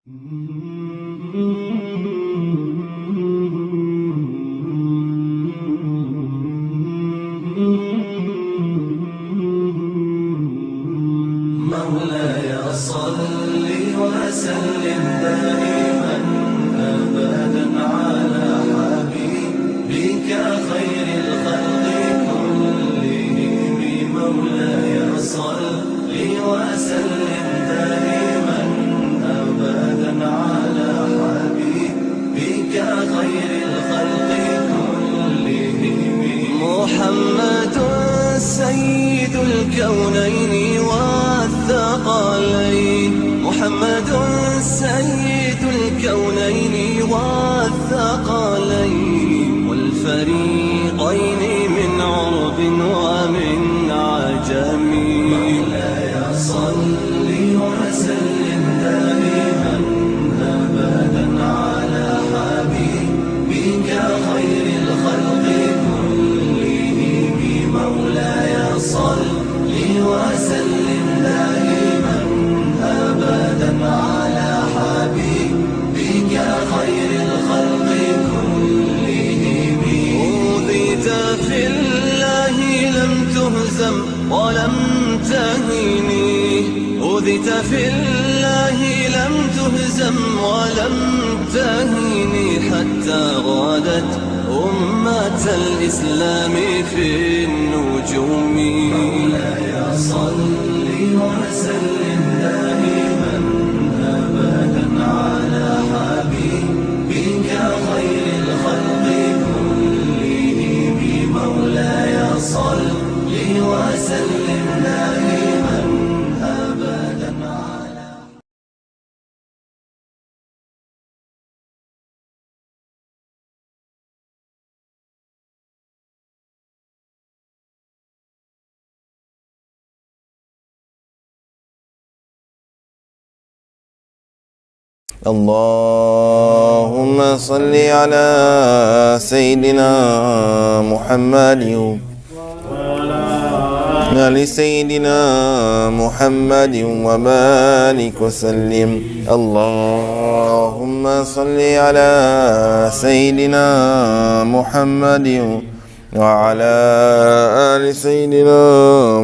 مولاي صل وسلم دائما أبدا على حبيبك خير الخلق كلهم. مولاي صل وسلم دائما أبدا على حبيبك خير الخلق كلهم. محمد سيد الكونين والثقلين، محمد سيد الكونين والثقلين والفريقين من عرب ومن عجم. مولاي صل وسلم دائما أبدا على حبيبك خير الخلق كلهم. مولاي صل وسلم دائما أبدا على حبيبك خير الخلق كلهم. أوذيت في الله لم تهزم ولم تهني، أوذيت في الله لم تهزم ولم تهني حتى غادت أمة الإسلام في النجوم. مولاي صل وسلم دائما أبدا على حبيبك خير الخلق كلهم. مولاي صل وسلم دائما أبدا على اللهم صل على سيدنا محمد وعلى سيدنا محمد وبارك وسلم. اللهم صل على سيدنا محمد وعلى آل سيدنا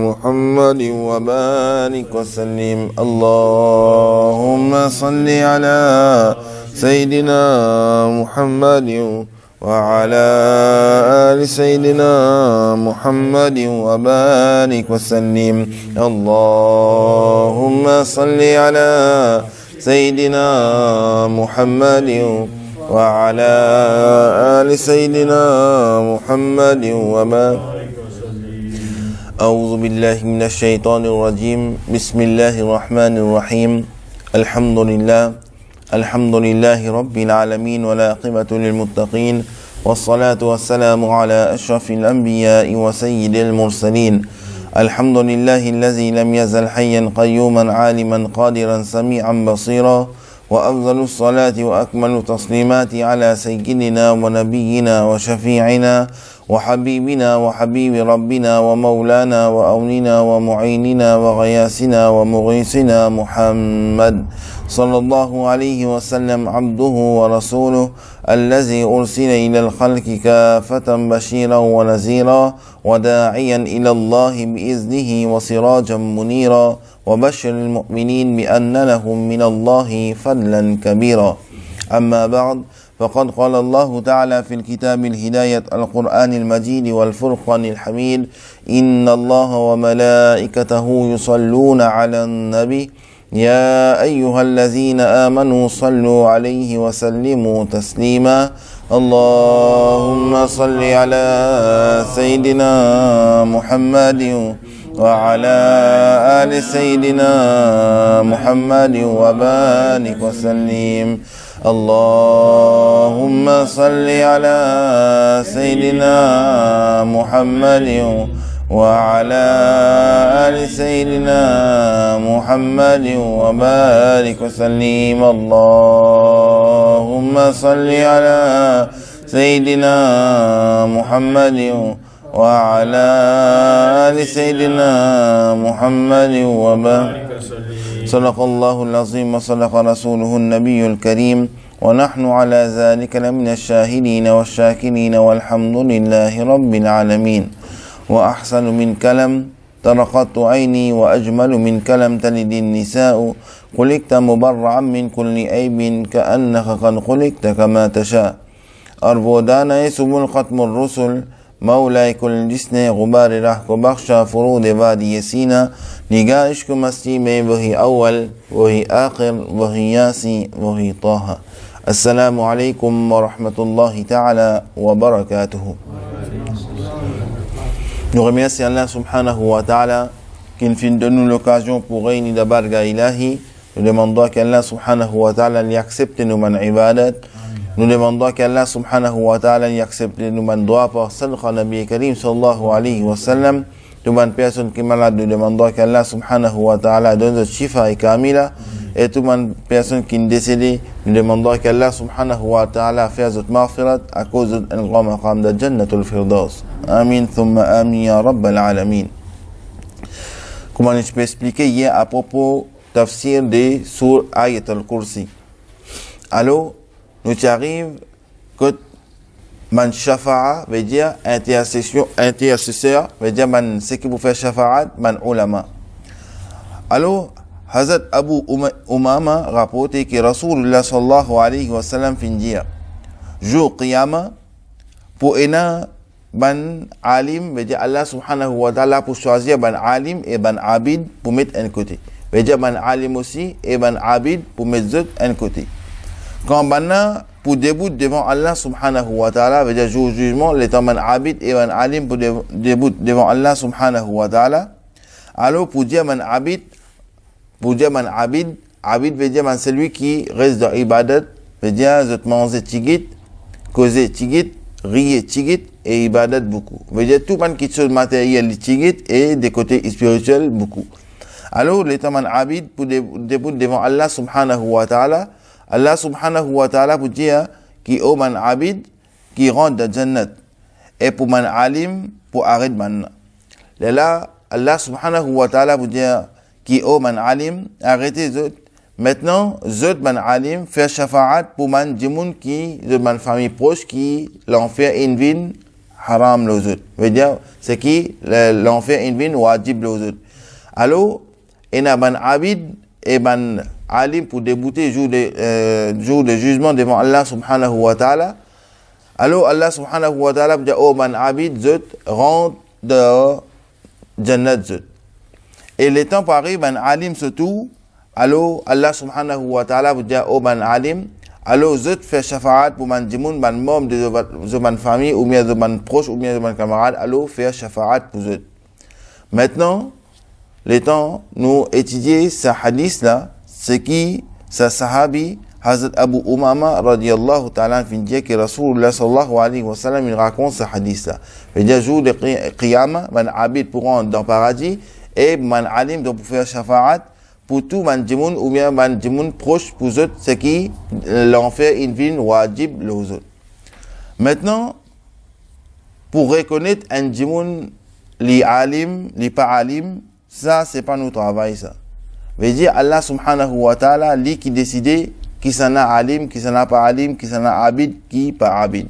محمد وبارك وسلم. اللهم صل على سيدنا محمد وعلى آل سيدنا محمد وبارك وسلم. اللهم صل على سيدنا محمد وعلى آل سيدنا محمد وبارك وسلم. أعوذ بالله من الشيطان الرجيم. بسم الله الرحمن الرحيم. الحمد لله رب العالمين والعاقبة للمتقين، والصلاة والسلام على أشرف الأنبياء وسيد المرسلين. الحمد لله الذي لم يزل حيا قيوما عالما قادرا سميعا بصيرا، وأفضل الصلاة وأكمل التسليمات على سيدنا ونبينا وشفيعنا وحبيبنا وحبيب ربنا ومولانا وأولنا ومعيننا وغياسنا ومغيثنا محمد صلى الله عليه وسلم، عبده ورسوله الذي أرسل إلى الخلق كافة بشيرا ونذيرا وداعيا إلى الله بإذنه وسراجا منيرا، وبشر المؤمنين بأن لهم من الله فضلا كبيرا. أما بعد، فقد قال الله تعالى في الكتاب الهداية القرآن المجيد والفرقان الحميد: إن الله وملائكته يصلون على النبي يا أيها الذين آمنوا صلوا عليه وسلموا تسليما. اللهم صل على سيدنا محمد وعلى آل سيدنا محمد وبارك وسلم. اللهم صل على سيدنا محمد وعلى آل سيدنا محمد وبارك وسلم. اللهم صل على سيدنا محمد وعلى آل سيدنا محمد وبارك وسلم. صدق الله العظيم وصدق رسوله النبي الكريم ونحن على ذلك لمن الشاهدين والشاكرين والحمد لله رب العالمين وأحسن من كلام طرقت عيني وأجمل من كلام تلد النساء خلقت مبرعا من كل عيب كأنك قد خلقت كما تشاء أربودانا سبل ختم الرسل مولاي كل جسن غبار رحك بخشى فروض بادي يسينا نقاشك مسيمي وهي أول وهي آخر وهي ياسي وهي طه السلام عليكم ورحمة الله تعالى وبركاته. Nous remercions Allah subhanahu wa ta'ala qui nous donne l'occasion pour réunir la barga ilahi. Nous demandons qu'Allah subhanahu wa ta'ala y accepte nos man ibadat. Nous demandons qu'Allah subhanahu wa ta'ala y accepte nos man droit par sadqa Nabi Karim sallallahu alayhi wa sallam. Tout man personne qui est malade, nous demandons qu'Allah subhanahu wa ta'ala donne le shifa et kamila. Et tout man personne qui est décédé, nous demandons qu'Allah subhanahu wa ta'ala fasse notre maghfirat à cause d'un grand maqam de Jannatul Firdaus. Amin, thumma amin ya Rabbal Alamin. Comment je peux expliquer hier à propos tafsir de sur Ayat al-Kursi. Alors, nous arrive que man shafa'a veut dire intercesseur, veut dire man ce qui vous fait shafa'at, man ulama. Alors, Hazrat Abu Umama rapporte que Rasulullah sallallahu alayhi wa sallam finit jour qiyama pour ena ban alim, veut dire Allah subhanahu wa ta'ala pour choisir ban alim et ban abid pour mettre un côté. Veut dire ban alim aussi et ban abid pour mettre zut un côté. Quand banna pour début devant Allah subhanahu wa ta'ala, veut dire jour jugement, les temps ban abid et ban alim pour début devant Allah subhanahu wa ta'ala. Alors pour dire ban abid, abid veut dire man celui qui reste dans ibadat, veut dire zut manger tigit, causer tigit, rier tigit et ibadat beaucoup. Veut dire tout man qui chose matériel tigit et des côtés spirituels beaucoup. Alors, les taman abid pour début devant Allah subhanahu wa ta'ala, Allah subhanahu wa ta'ala pour dire qui au man abid qui rentre dans Jannat et pour man alim pour arrêter man. Là, Allah subhanahu wa ta'ala pour dire qui au man alim arrêtez zot. Maintenant, zot man alim faire shafa'at pour man jimoun qui de man famille proche qui l'enfer invin haram le zot. Veut dire c'est qui l'enfer invin wajib le zot. Alors ena ban abid et ban alim pour débuter jour de jugement devant Allah subhanahu wa ta'ala. Alors Allah subhanahu wa ta'ala dit oh ban abid zut rentre de Jannat zut. Et le temps pareil ban alim surtout. Alors Allah subhanahu wa ta'ala dit oh ban alim. Alors zut fait shafa'at pour man jimoun ban membre de ban famille ou bien de ban proche ou bien de ban camarade. Alors faire shafa'at pour zut. Maintenant les temps, nous étudier ce hadith là, c'est qui, ce sahabi, Hazrat Abu Umama, radiyallahu ta'ala, fin dire que Rasulullah sallallahu alayhi wa sallam, il raconte ce hadith là. Il dit, jour de Qiyama, man abid pour rentrer dans le paradis, et man alim pour faire shafa'at, pour tout man jimoun, ou bien man jimoun proche pour eux, c'est qui, l'enfer invin wajib les autres. Maintenant, pour reconnaître un jimoun, li alim, li pas alim, ça, c'est pas notre travail, ça. Veut dire, Allah subhanahu wa ta'ala, lui qui décide qui s'en a alim, qui s'en a pas alim, qui s'en a abid, qui pas abid.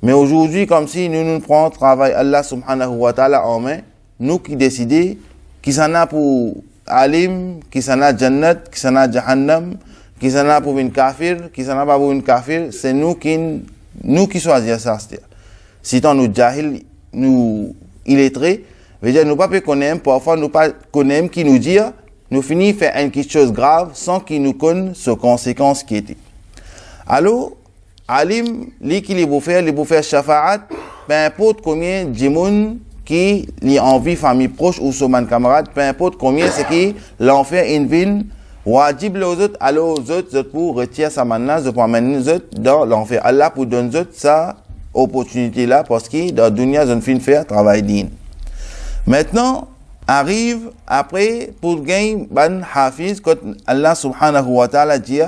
Mais aujourd'hui, comme si nous prenons travail Allah subhanahu wa ta'ala en main, nous qui décidons qui s'en a pour alim, qui s'en a jannat, qui s'en a jahannam, qui s'en a pour une kafir, qui s'en a pas pour une kafir, c'est nous qui choisissons ça. Si tant nous jahil, nous illettrés, veut dire, nous pas connaître, parfois nous pas connaître qui nous dit, nous finissons faire quelque chose de grave sans qu'il nous connaisse ses conséquences qui étaient. Alors, alim, lui qui les beau faire shafa'at, peu importe combien de gens qui li envie famille proche ou son camarade, peu importe combien c'est qui l'enfer invin wajib les autres, alors aux autres pour retirer sa manna, pour amener les autres dans l'enfer. Allah pour donner aux autres sa opportunité là parce que dans la dunya, ils ont fini faire travail digne. Maintenant, arrive après pour gagner ban hafiz quand Allah subhanahu wa ta'ala dit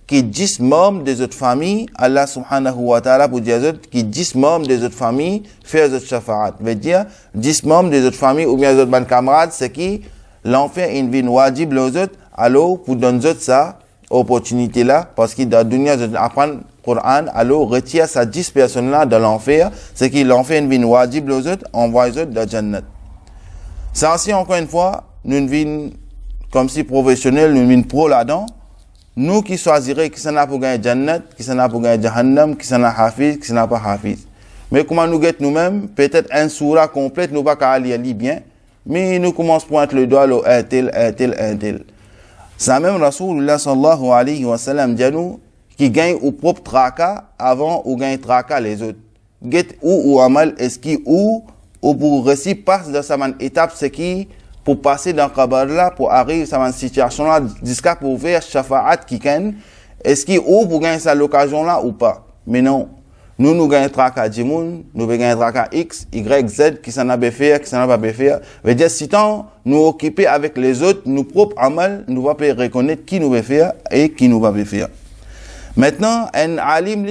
que 10 membres des autres familles, Allah subhanahu wa ta'ala pour dire que 10 membres des autres familles fait les autres shafa'at. Veut dire 10 membres des autres familles ou bien les autres ban camarades, c'est qui l'enfer invin wajib les autres, alors pour donner ça opportunité là parce que dans la dunya apprendre Coran alors retire ça 10 personnes là de l'enfer c'est qu'il l'enfer une vin wajib les autres envoie les autres dans Jannat. Ça aussi encore une fois nous vin comme si professionnel nous vin pro là-dedans nous qui choisirons qui s'en a pour gagner Jannat qui s'en a pour gagner Jahannam qui s'en a hafiz qui s'en a pas hafiz mais comment nous guette nous-mêmes peut-être un surah complète nous pas qu'à lire bien mais nous commence pointer le doigt un tel ça même Rasulullah sallallahu alayhi wa sallam dit nous qui gagne au propre traka avant ou gagne traka les autres get ou amal est-ce qui ou pour réussir passe dans sa étape c'est qui pour passer dans kabar là pour arriver à cette situation là jusqu'à pour faire shafaat qui gagne est-ce qui ou pour gagner cette occasion là ou pas mais non nous gagnons traka Jimoun, nous gagnons traka X, Y, Z, qui s'en a bien fait, qui s'en a pas bien fait. Veut dire, si tant nous occuper avec les autres, nous propres amal, nous va pas reconnaître qui nous va faire et qui nous va bien faire. Maintenant, un alim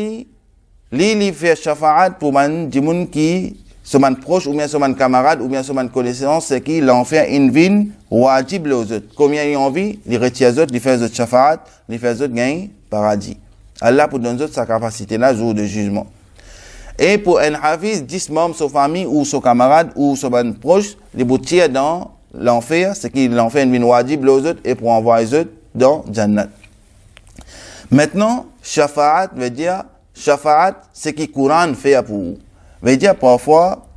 li fait shafa'at pour man Jimoun qui, ce man proche, ou bien ce man camarade, ou bien ce man connaissance, c'est qui l'en fait une vin wajib aux autres. Combien ils ont envie, les retire les autres, les fait les autres shafa'at, les fait les autres gagnent paradis. Allah pour donner sa capacité là jour de jugement. Et pour un hafiz 10 membres de sa famille ou son camarade ou son proche les boutir dans l'enfer c'est qu'il l'enfer une wajib les autres et pour envoyer les autres dans Jannat. Maintenant shafa'at veut dire shafa'at c'est qui Coran fait pour vous. Veut dire parfois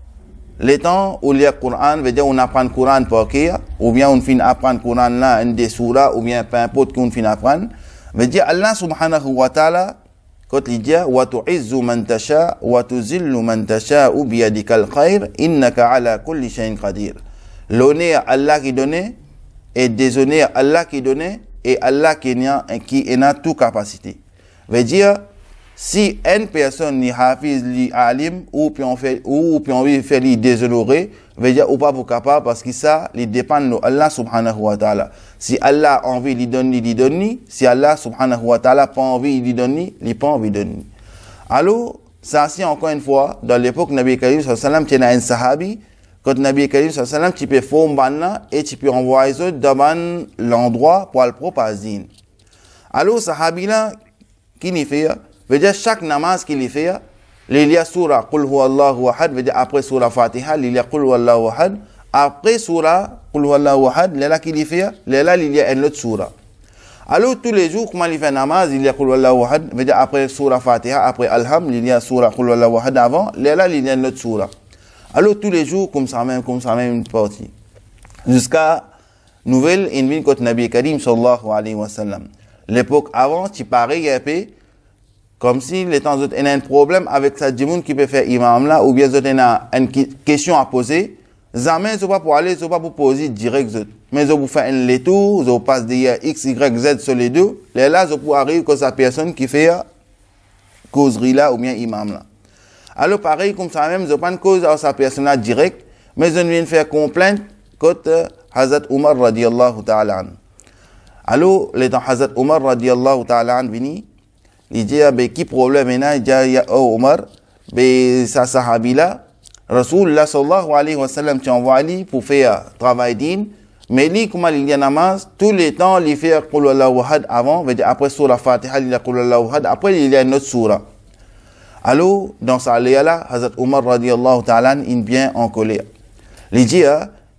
les temps où lire Coran veut dire on apprend Coran par cœur ou bien on finit apprendre Coran là une des surahs ou bien peu importe qu'on finit apprendre veut dire Allah subhanahu wa ta'ala quand il dit wa tu'izzu man tasha wa tuzillu man tasha bi yadikal khair innaka ala kulli shay'in qadir. L'honneur Allah qui donne et déshonneur Allah qui donne et Allah qui a toute capacité. Veut dire si une personne ni hafiz li alim ou puis on fait lui déshonorer veut dire ou pas pour capable parce que ça il dépend de Allah subhanahu wa ta'ala. Si Allah a envie lui donne si Allah subhanahu wa ta'ala pas envie lui donne il pas envie donne. Alors ça c'est encore une fois dans l'époque Nabi Karim sallallahu alayhi wa sallam tient un sahabi quand Nabi Karim sallallahu alayhi wa sallam tu peux faire banna et tu peux envoyer ça dans l'endroit pour le propager. Alors sahabi là qui n'y fait veut dire chaque namaz qu'il y fait il y a surah Qul huwallahu ahad veut dire après surah Fatiha il y a Qul huwallahu ahad après surah Qul huwallahu ahad là qu'il y fait là il y a une autre surah. Alors tous les jours comment il fait namaz il y a Qul huwallahu ahad veut dire après surah Fatiha après alham il y a surah Qul huwallahu ahad avant là il y a une autre surah. Alors tous les jours comme ça même une partie jusqu'à nouvelle une côté Nabi Karim sallallahu alayhi wa sallam. L'époque avant tu parais un peu comme si les temps autres il y a un problème avec ça du monde qui peut faire imam là ou bien autres il y a une question à poser jamais c'est pas pour aller c'est pas pour poser direct mais c'est pour faire un léto c'est passe de x y z sur les deux là c'est pour arriver que sa personne qui fait causerie là ou bien imam là alors pareil comme ça même c'est pas une cause à sa personne là direct mais on vient faire complainte contre Hazrat Omar radiyallahu ta'ala an. Alors les temps Hazrat Omar radiyallahu ta'ala an vini il dit ben qui problème est il dit Omar ben ça sahabi là Rasulullah sallallahu alayhi wa sallam t'a envoyé pour faire travail din mais lui comment il dit namaz tous les temps il fait Qul huwallahu ahad avant veut dire après surah Fatiha il y a Qul huwallahu ahad après il y a une autre surah. Alors dans sa aya là Hazrat Omar radiyallahu ta'ala in bien en colère il dit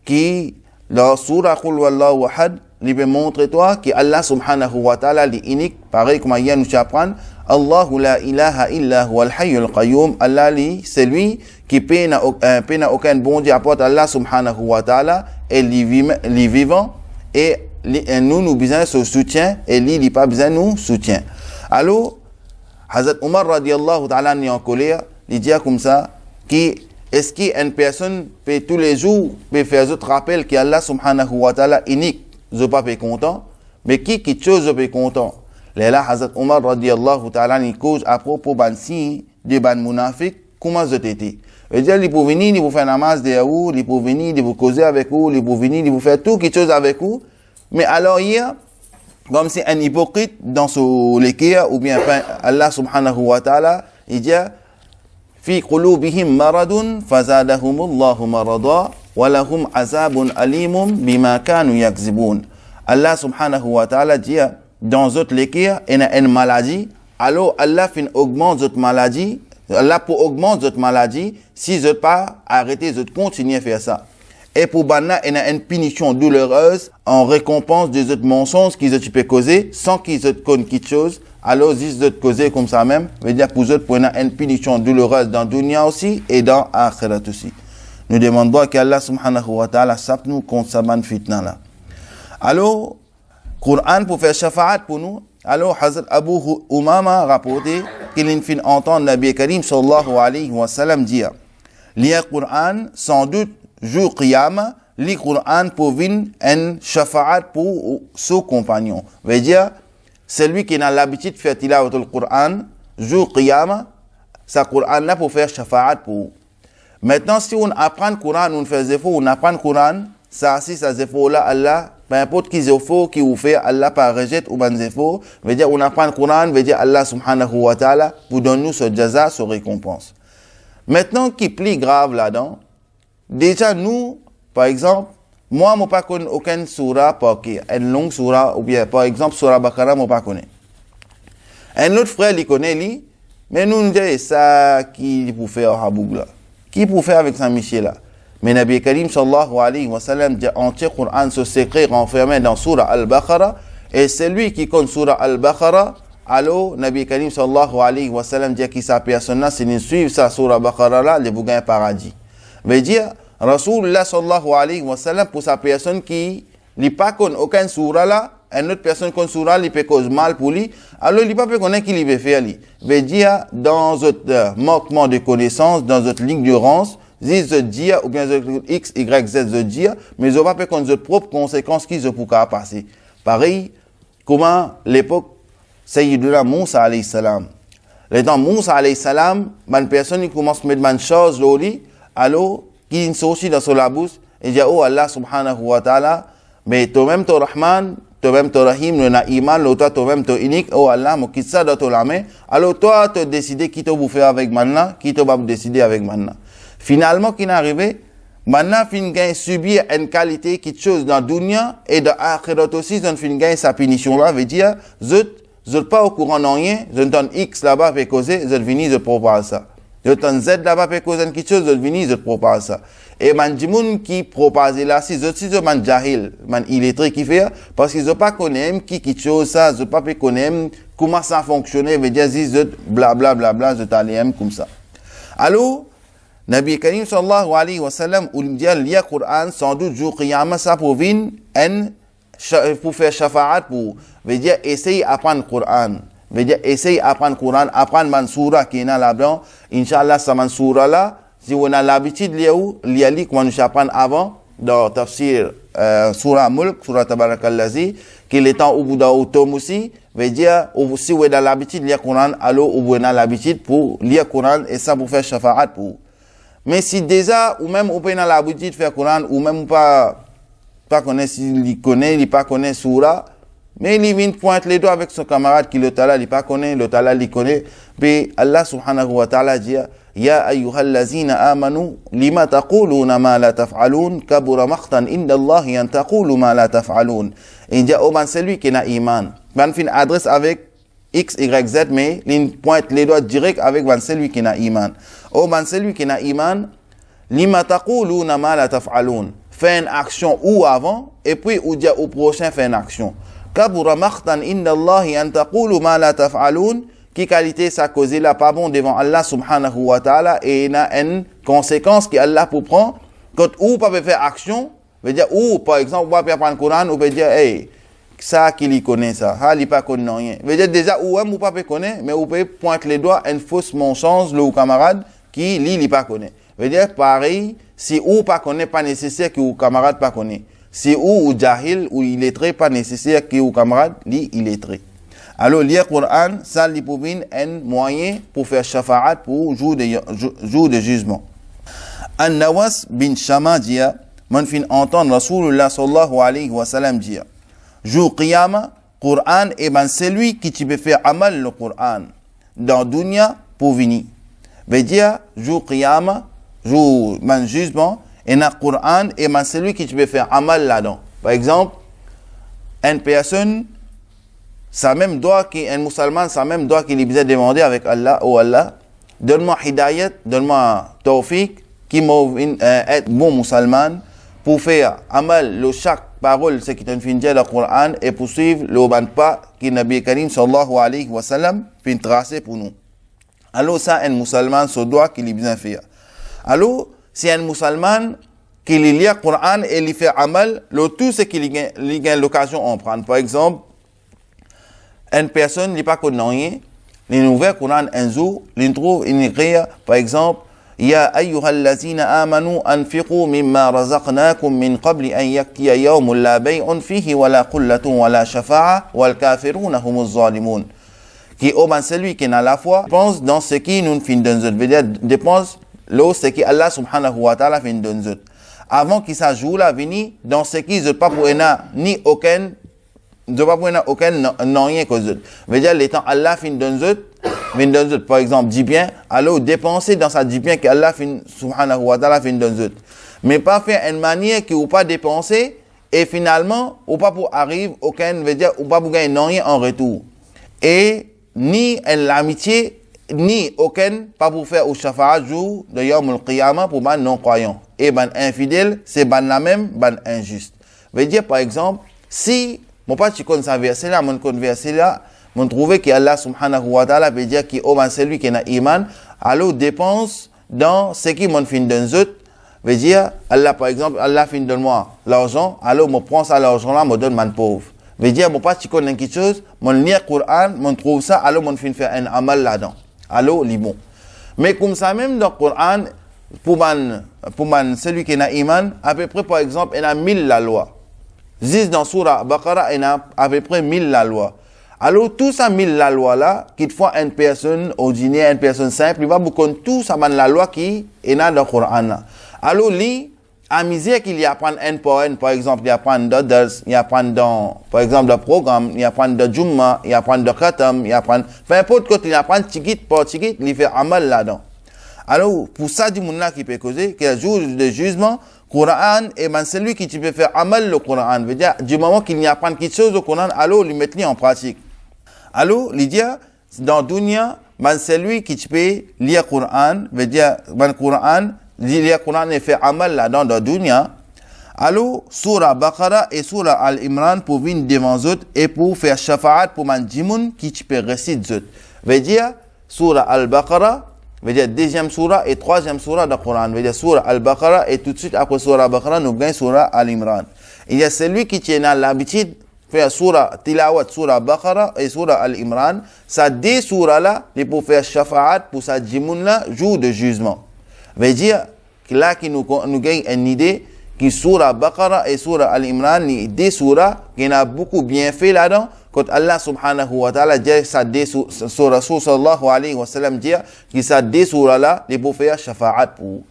qui la surah Qul huwallahu ahad il peut montrer toi que Allah subhanahu wa ta'ala est unique pareil comme il nous apprend Allahu la ilaha illa huwa al-hayyul qayyum Allah c'est lui qui n'a aucun bon Dieu à part Allah subhanahu wa ta'ala et les vivant et nous besoin de soutien et lui il pas besoin nous soutien. Alors Hazrat Omar radiyallahu ta'ala ni en colère il dit comme ça qui est-ce qu'une personne peut tous les jours peut faire autre rappel que Allah subhanahu wa ta'ala unique je pas content mais qui chose je pas content là Hazrat Omar radiyallahu ta'ala ni cause à propos ban si de ban munafiq comment je t'étais veut dire il pour venir il vous faire namaz de vous il pour venir il vous causer avec vous il pour venir il vous faire tout quelque chose avec vous mais alors hier comme si un hypocrite dans ce l'équerre ou bien Allah subhanahu wa ta'ala il dit fi qulubihim maradun fazadahumullahu marada wa lahum azabun alimum bima kanu yakzibun. Allah subhanahu wa ta'ala dit dans d'autres l'écrire, il y a une maladie, alors Allah fin augmente cette maladie, Allah pour augmenter cette maladie, si vous pas arrêter, vous continuer à faire ça. Et pour Banna, il y a une punition douloureuse en récompense des autres mensonges qu'ils ont pu causer, sans qu'ils aient connu quelque chose. Alors, ils ont causé comme ça même, veut dire pour eux, pour une punition douloureuse dans Dunya aussi et dans Akhirat aussi. Nous demandons qu'Allah subhanahu wa ta'ala sape nous contre sa bonne fitna là. Alors, Coran pour faire shafa'at pour nous. Alors, Hazrat Abu Umama rapporté qu'il fin entendre Nabi Karim sallallahu alayhi wa sallam dire, lire Coran sans doute jour qiyama, li Qur'an pour vin en shafa'at pour son compagnon. Veut dire, celui qui a l'habitude de faire tilawat le Qur'an, jour qiyama, sa Qur'an là pour faire shafa'at pour. Maintenant, si on apprend le Qur'an, on fait zéfo, on apprend le Qur'an, ça, si ça zéfo là, Allah, peu importe qui zéfo, qui vous fait, Allah pas rejette ou ban zéfo, veut dire, on apprend le Qur'an, veut dire, Allah subhanahu wa ta'ala, vous donne nous ce jaza, ce récompense. Maintenant, qui plus grave là-dedans, déjà, nous, par exemple, moi, je ne connais pas aucune surah, une longue surah, ou bien, par exemple, surah Baqarah, je ne connais pas. Un autre frère, il connaît, lui, mais nous, nous disons, ça, qui peut faire à Haboug là? Qui peut faire avec Saint-Michel là? Mais Nabi Karim, sallallahu alayhi wa sallam, dit entier Qur'an, ce secret renfermé dans surah Al-Baqarah, et celui qui connaît surah Al-Baqarah, alors, Nabi Karim, sallallahu alayhi wa sallam, dit que sa personne là, si nous suivons sa surah Baqarah là, il va gagner paradis. Veut dire, Rasulullah sallallahu alayhi wa sallam, pour sa personne qui n'a pas connu aucun surah là, une autre personne qui surah, il peut cause mal pour lui, alors il n'a pas connaître qu'il peut faire lui. Veut dire, dans notre manquement de connaissance, dans notre l'ignorance, ils se disent, ou bien X, Y, Z se disent, mais ils n'ont pas connaître leurs propres conséquences qu'ils ont pour passer. Pareil, comment l'époque, Sayyiduna Moussa alayhi salam. Le temps Moussa alayhi salam, une personne qui commence à mettre une chose là, alors, qui sortit dans son bouche, et dit, oh Allah subhanahu wa ta'ala, mais toi-même, toi Rahman, toi-même, toi Rahim, nous avons iman, toi-même, toi unique, oh Allah, moi, quitte ça dans ton main. Alors, toi, tu as décidé qui te vous faire avec maintenant, qui te va décider avec maintenant. Finalement, qui est arrivé, maintenant, fin gain subir une qualité, quelque chose dans dunya, et dans akhirat aussi, on fin gain sa punition là, veut dire, je pas au courant de rien, je donne X là-bas, fait causer, je viens, je propose ça. Je donne Z là-bas, fait causer quelque chose, je viens, je propose ça. Et man dimoun qui propose là, si je man jahil, man illettré qui fait, parce qu'ils ont pas connaît qui quelque chose ça, ils ont pas connaître comment ça fonctionne, veut dire, je bla bla bla bla, je t'allais comme ça. Alors, Nabi Karim sallallahu alayhi wa sallam, ou dit, lire Qur'an, sans doute, jour qiyamah, ça pour venir, pour faire shafa'at, pour, veut dire, essayer d'apprendre le Qur'an. Veut dire, essayer d'apprendre le Qur'an, apprendre man surah qui est là-dedans. Inch'Allah, ça man surah là, si on a l'habitude de lire, comme nous apprenons avant, dans Tafsir, surah Mulk, surah Tabarakallazi, qui est temps au bout d'un tome aussi, veut dire, si on a l'habitude de lire le Qur'an, alors on a l'habitude pour lire le Qur'an, et ça pour faire shafa'at pour. Mais si déjà, ou même on peut avoir l'habitude de faire le Qur'an, ou même pas connaît s'il connaît, il pas connaît surah, mais il vient pointe les doigts avec son camarade qui le tala, il pas connaît, le tala il connaît. Puis Allah subhanahu wa ta'ala dit, Ya ayyuhallazina amanu, lima taquluna ma la taf'alun, kabura maqtan inda Allah yan taqulu ma la taf'alun. Il dit, oh man, c'est lui qui n'a iman. Man fin adresse avec X, Y, Z, mais il pointe les doigts direct avec man, c'est lui qui n'a iman. Oh man, c'est lui qui n'a iman, lima taquluna ma la taf'alun. Fait une action ou avant, et puis ou dit au prochain fait une action. Kabura maqtan inda Allah an taqulu ma la taf'alun, qui qualité sa cause là pas bon devant Allah subhanahu wa ta'ala, et il y a une conséquence que Allah peut prendre quand ou pas faire action, veut dire ou par exemple on va prendre le Coran, on peut dire hey ça qui lui connaît ça, il pas connaît rien. Veut dire déjà ou même ou pas connaît, mais on peut pointer les doigts une fausse mensonge le camarade qui lui pas connaît. Veut dire pareil, si ou pas connaît pas nécessaire que ou camarade pas connaît. Si ou jahil ou illettré, pas nécessaire que ou camarade, lui illettré. Alors, lire le Coran, ça lui pour un moyen pour faire shafa'at pour jour de jugement. An-Nawas bin Shama dit, mon fin entendre Rasulullah sallallahu alayhi wa sallam dire, jour qiyama, Coran, et ben c'est lui qui peut faire amal le Coran dans dunya pour venir. Veut dire, jour qiyama, jour man jugement, et dans le Coran, et ben c'est lui qui peut faire amal là-dedans. Par exemple, une personne, ça même doit un musulman, ça même doit qu'il ait demandé avec Allah, oh Allah, donne-moi hidayat, donne-moi tawfiq, qui m'a être bon musulman, pour faire amal le chaque parole, ce qui est fin le Coran, et pour suivre le ban pas qui Nabi Karim sallallahu alayhi wa sallam fin tracé pour nous. Alors ça, un musulman, se doit qu'il ait bien fait. Alors, si un musulman, qu'il lit le Coran et il fait amal, le tout c'est qu'il y a l'occasion d'en prendre. Par exemple, une personne n'est pas connue, il ouvre le Coran un jour, il trouve une écrit, par exemple, يا أيها الذين آمنوا أنفقوا مما رزقناكم من قبل أن يأتي يوم لا بيع فيه ولا قلة ولا شفاعة والكافرون هم الظالمون. Qui au moins celui qui n'a la foi pense dans ce qui nous fin d'un zot, veut dire dépense l'eau ce qui Allah subhanahu wa ta'ala fin d'un zot. Avant qu'il s'ajoute la vini dans ce qui ne pas pour ni aucun de pas pour aucun non rien que zot. Veut dire l'étant Allah fin d'un zot. Par exemple, dit bien, alors dépenser dans sa dit bien qu'Allah subhanahu wa ta'ala fin d'un zot. Mais pas faire une manière qui ou pas dépenser et finalement, ou pas pour arriver aucun, veut dire, ou pas pour gagner non rien en retour. Et ni l'amitié, ni aucun, pas pour faire au shafa'at jour de Yawm al-Qiyamah pour ban non-croyant. Et ban infidèle, c'est ban la même, ban injuste. Veut dire, par exemple, si, mon pas tu connais ça verset là, mon connais verset là, on trouve que Allah subhanahu wa ta'ala veut dire qu'il est celui qui a iman, alors dépense dans ce qui m'en fin d'un zot, veut dire, Allah par exemple, Allah fin donne moi l'argent, alors je prends ça l'argent là, me donne mon pauvre. Veut dire, mon pas tu connais quelque chose, mon lire Coran, mon trouve ça, alors mon fin faire un amal là-dedans. Alors, il est bon. Mais comme ça même dans le Coran, pour celui qui a iman, à peu près par exemple, il y a 1000 la loi. Zis dans Surah Baqarah, il y a à peu près 1000 la loi. Alors, tout ça, 1000 la loi là, qu'il faut une personne ordinaire, une personne simple, il va beaucoup tout ça, la loi qui est dans le Coran. Alors, lui, à misère qu'il y a prendre un poème, par exemple, il y a prendre d'others, il y a prendre dans, par exemple, le programme, il y a prendre de Jumma, il y a prendre de Khatam, il y a prendre, peu importe quoi, il y a prendre tigit par tigit, il fait amal là-dedans. Alors, pour ça, du monde là qui peut causer, qu'il y a jour de jugement, Coran, et ben, celui qui peut faire amal le Coran, veut dire, du moment qu'il n'y a pas quelque chose au Coran, alors, il met en pratique. Alors, il dit, dans Dunya, ben, celui qui peut lire Coran, veut dire, ben, Coran, lire Coran et faire amal là-dedans dans Dunya. Alors, Surah Baqarah et Surah Al-Imran pour venir devant eux et pour faire shafa'at pour man djimoun qui peut réciter eux. Veut dire, Surah Al-Baqarah, veut dire deuxième Surah et troisième Surah du Coran. Veut dire Surah Al-Baqarah et tout de suite après Surah Al-Baqarah, nous gagnons Surah Al-Imran. Il y a celui qui tient l'habitude faire Surah Tilawat, Surah Baqarah et Surah Al-Imran. Ça deux Surah là, il pour faire shafa'at pour sa djimoun là, jour de jugement. Veut dire que là, qui nous gagne une idée que Surah Baqarah et Surah Al-Imran, les deux surahs qui ont beaucoup bien fait là-dedans, quand Allah subhanahu wa ta'ala dit ça deux surahs, sallallahu alayhi wa sallam dit que ça deux surahs là, les pour faire shafa'at pour.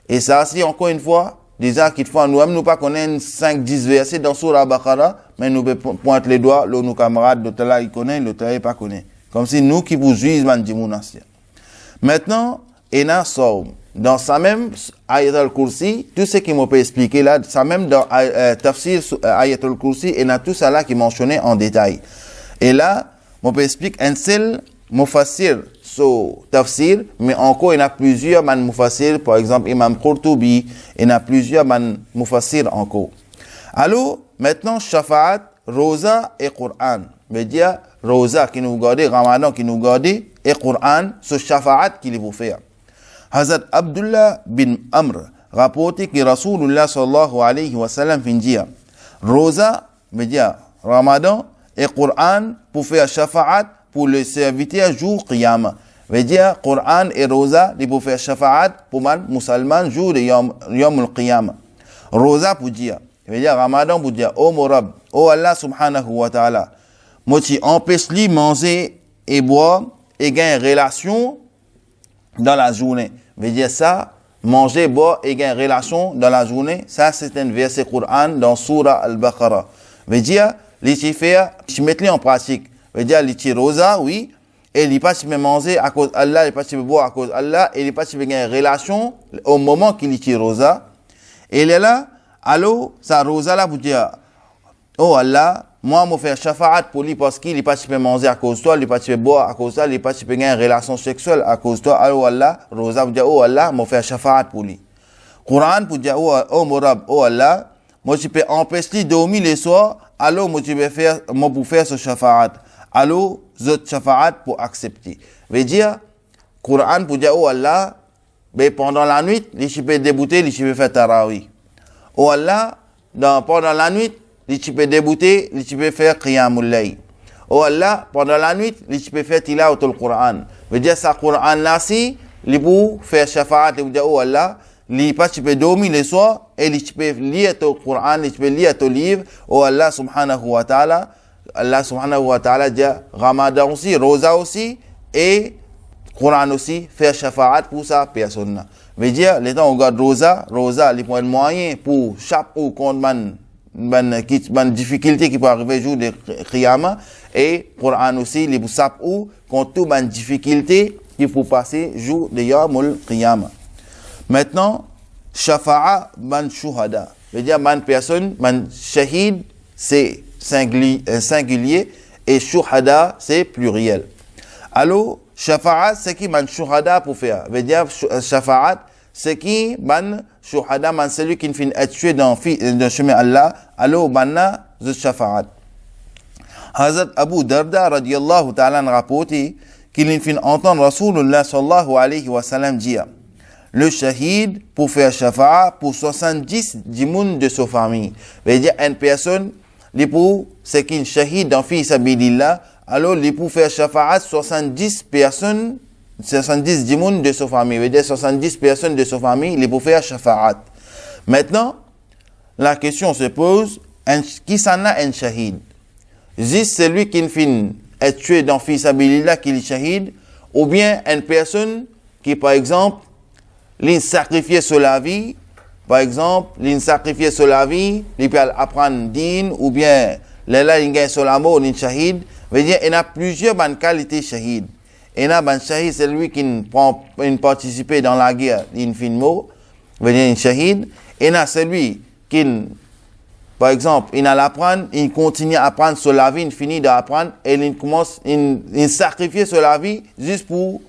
Et ça, c'est encore une fois, déjà qu'il faut nous-mêmes, nous pas connaître 5-10 versets dans Surah Baqarah, mais nous pointe les doigts, nos camarades, l'autre là, ils connaissent, l'autre là, ils pas connaissent. Comme si nous qui vous jugeons, maintenant, et na Saum. Dans ça même Ayat al-Kursi, tout ce qui m'a peut expliquer là, ça même dans Tafsir Ayat al-Kursi, et na tout ça là qui mentionné en détail. Et là, on peut expliquer un seul mufassir sur Tafsir, mais encore il y a plusieurs man mufassir, par exemple Imam Qurtubi, il y a plusieurs man mufassir encore. Alors, maintenant, Shafa'at, Rosa et Coran. Veut dire, Rosa qui nous garde, Ramadan qui nous garde, et Coran, ce Shafa'at qu'il vous fait. Hazrat Abdullah bin Amr rapporté que Rasulullah sallallahu alayhi wa sallam fin dire Rosa, veut dire Ramadan et Coran pour faire shafa'at pour le serviteur jour Qiyamah. Veut dire Coran et Rosa pour faire shafa'at pour man musulman jour de Yom al-Qiyamah. Rosa pour dire, veut dire Ramadan pour dire oh mon Rabb, oh Allah subhanahu wa ta'ala, moi tu empêches lui manger et boire et gagner relation dans la journée. Veut dire ça, manger, boire et gagner relation dans la journée. Ça, c'est un verset Coran dans Surah Al-Baqarah. Veut dire, les faire, je mets en pratique. Veut dire, les rosa, oui, et les pas manger à cause d'Allah, les pas boire à cause d'Allah, et les pas gagner relation au moment qu'il est rosa. Et il est là, alors, ça rosa là, pour dire, oh Allah, moi, je fais shafa'at pour lui parce qu'il n'est pas typé manger à cause de toi, il n'est pas typé boire à cause de toi, il n'est pas typé gagner une relation sexuelle à cause de toi. Alors Allah, Rosa vous dit, oh Allah, je fais shafa'at pour lui. Quran pour dire, oh Morab, oh Allah, moi je peux empêcher de dormir les soirs, alors moi je peux faire, moi pour faire ce shafa'at. Alors, ce shafa'at pour accepter. Veut dire, Quran pour dire, oh Allah, ben pendant la nuit, je peux débouter, je peux faire tarawih. Oh Allah, pendant la nuit, tu peux débouter, tu peux faire qiyamul layl. Oh Allah, pendant la nuit, tu peux faire tilawatul Quran. Veut dire, ça Quran là, si, il peut faire shafa'at, il peut dire, oh Allah, tu peux dormir le soir, et tu peux lire ton Quran, tu peux lire ton livre, oh Allah subhanahu wa ta'ala dit, Ramadan aussi, Rosa aussi, et Quran aussi, faire shafa'at pour sa personne. Veut dire, les temps on regarde Rosa, les points de moyen pour chaque ou contre man difficulté qui peut arriver jour de Qiyamah, et Quran aussi, les sap ou contre tout man difficulté qui peut passer jour de Yawmul Qiyamah. Maintenant, shafa'a man shuhada. Veut dire, man personne, man shahid, c'est singulier, et shuhada, c'est pluriel. Alors, shafa'a, c'est qui man shuhada pour faire. Veut dire, shafa'at, c'est qui man shuhada, man celui qui finit être tué dans le chemin Allah. Alors, manna, the shafa'at. Hazrat Abu Darda, radiyallahu ta'ala, rapporté qu'il finit entendre Rasulullah sallallahu alayhi wa sallam dire, le shahid pour faire shafa'a pour 70 djimoun de sa famille. Veut dire, une personne, c'est qui shahid dans fi sabilillah, alors il peut faire shafa'at 70 personnes, 70 djimoun de sa famille. Veut dire 70 personnes de sa famille, il peut faire shafa'at. Maintenant, la question se pose, qui s'en a un shahid? Juste celui qui finit être tué dans fi sabilillah qui est shahid, ou bien une personne qui, par exemple, l'in sacrifié sur la vie, par exemple, l'in sacrifié sur la vie, il peut apprendre din, ou bien, là, il gagne sur la mort, l'in shahid. Veut dire, il y a plusieurs bonnes qualités shahid. Il y a un shahid, c'est lui qui prend, participer dans la guerre, l'in fin mot, veut dire, un shahid. Il y a celui qui, par exemple, il a l'apprendre, il continue à apprendre sur la vie, il finit d'apprendre, et il commence, il sacrifie sur la vie, juste pour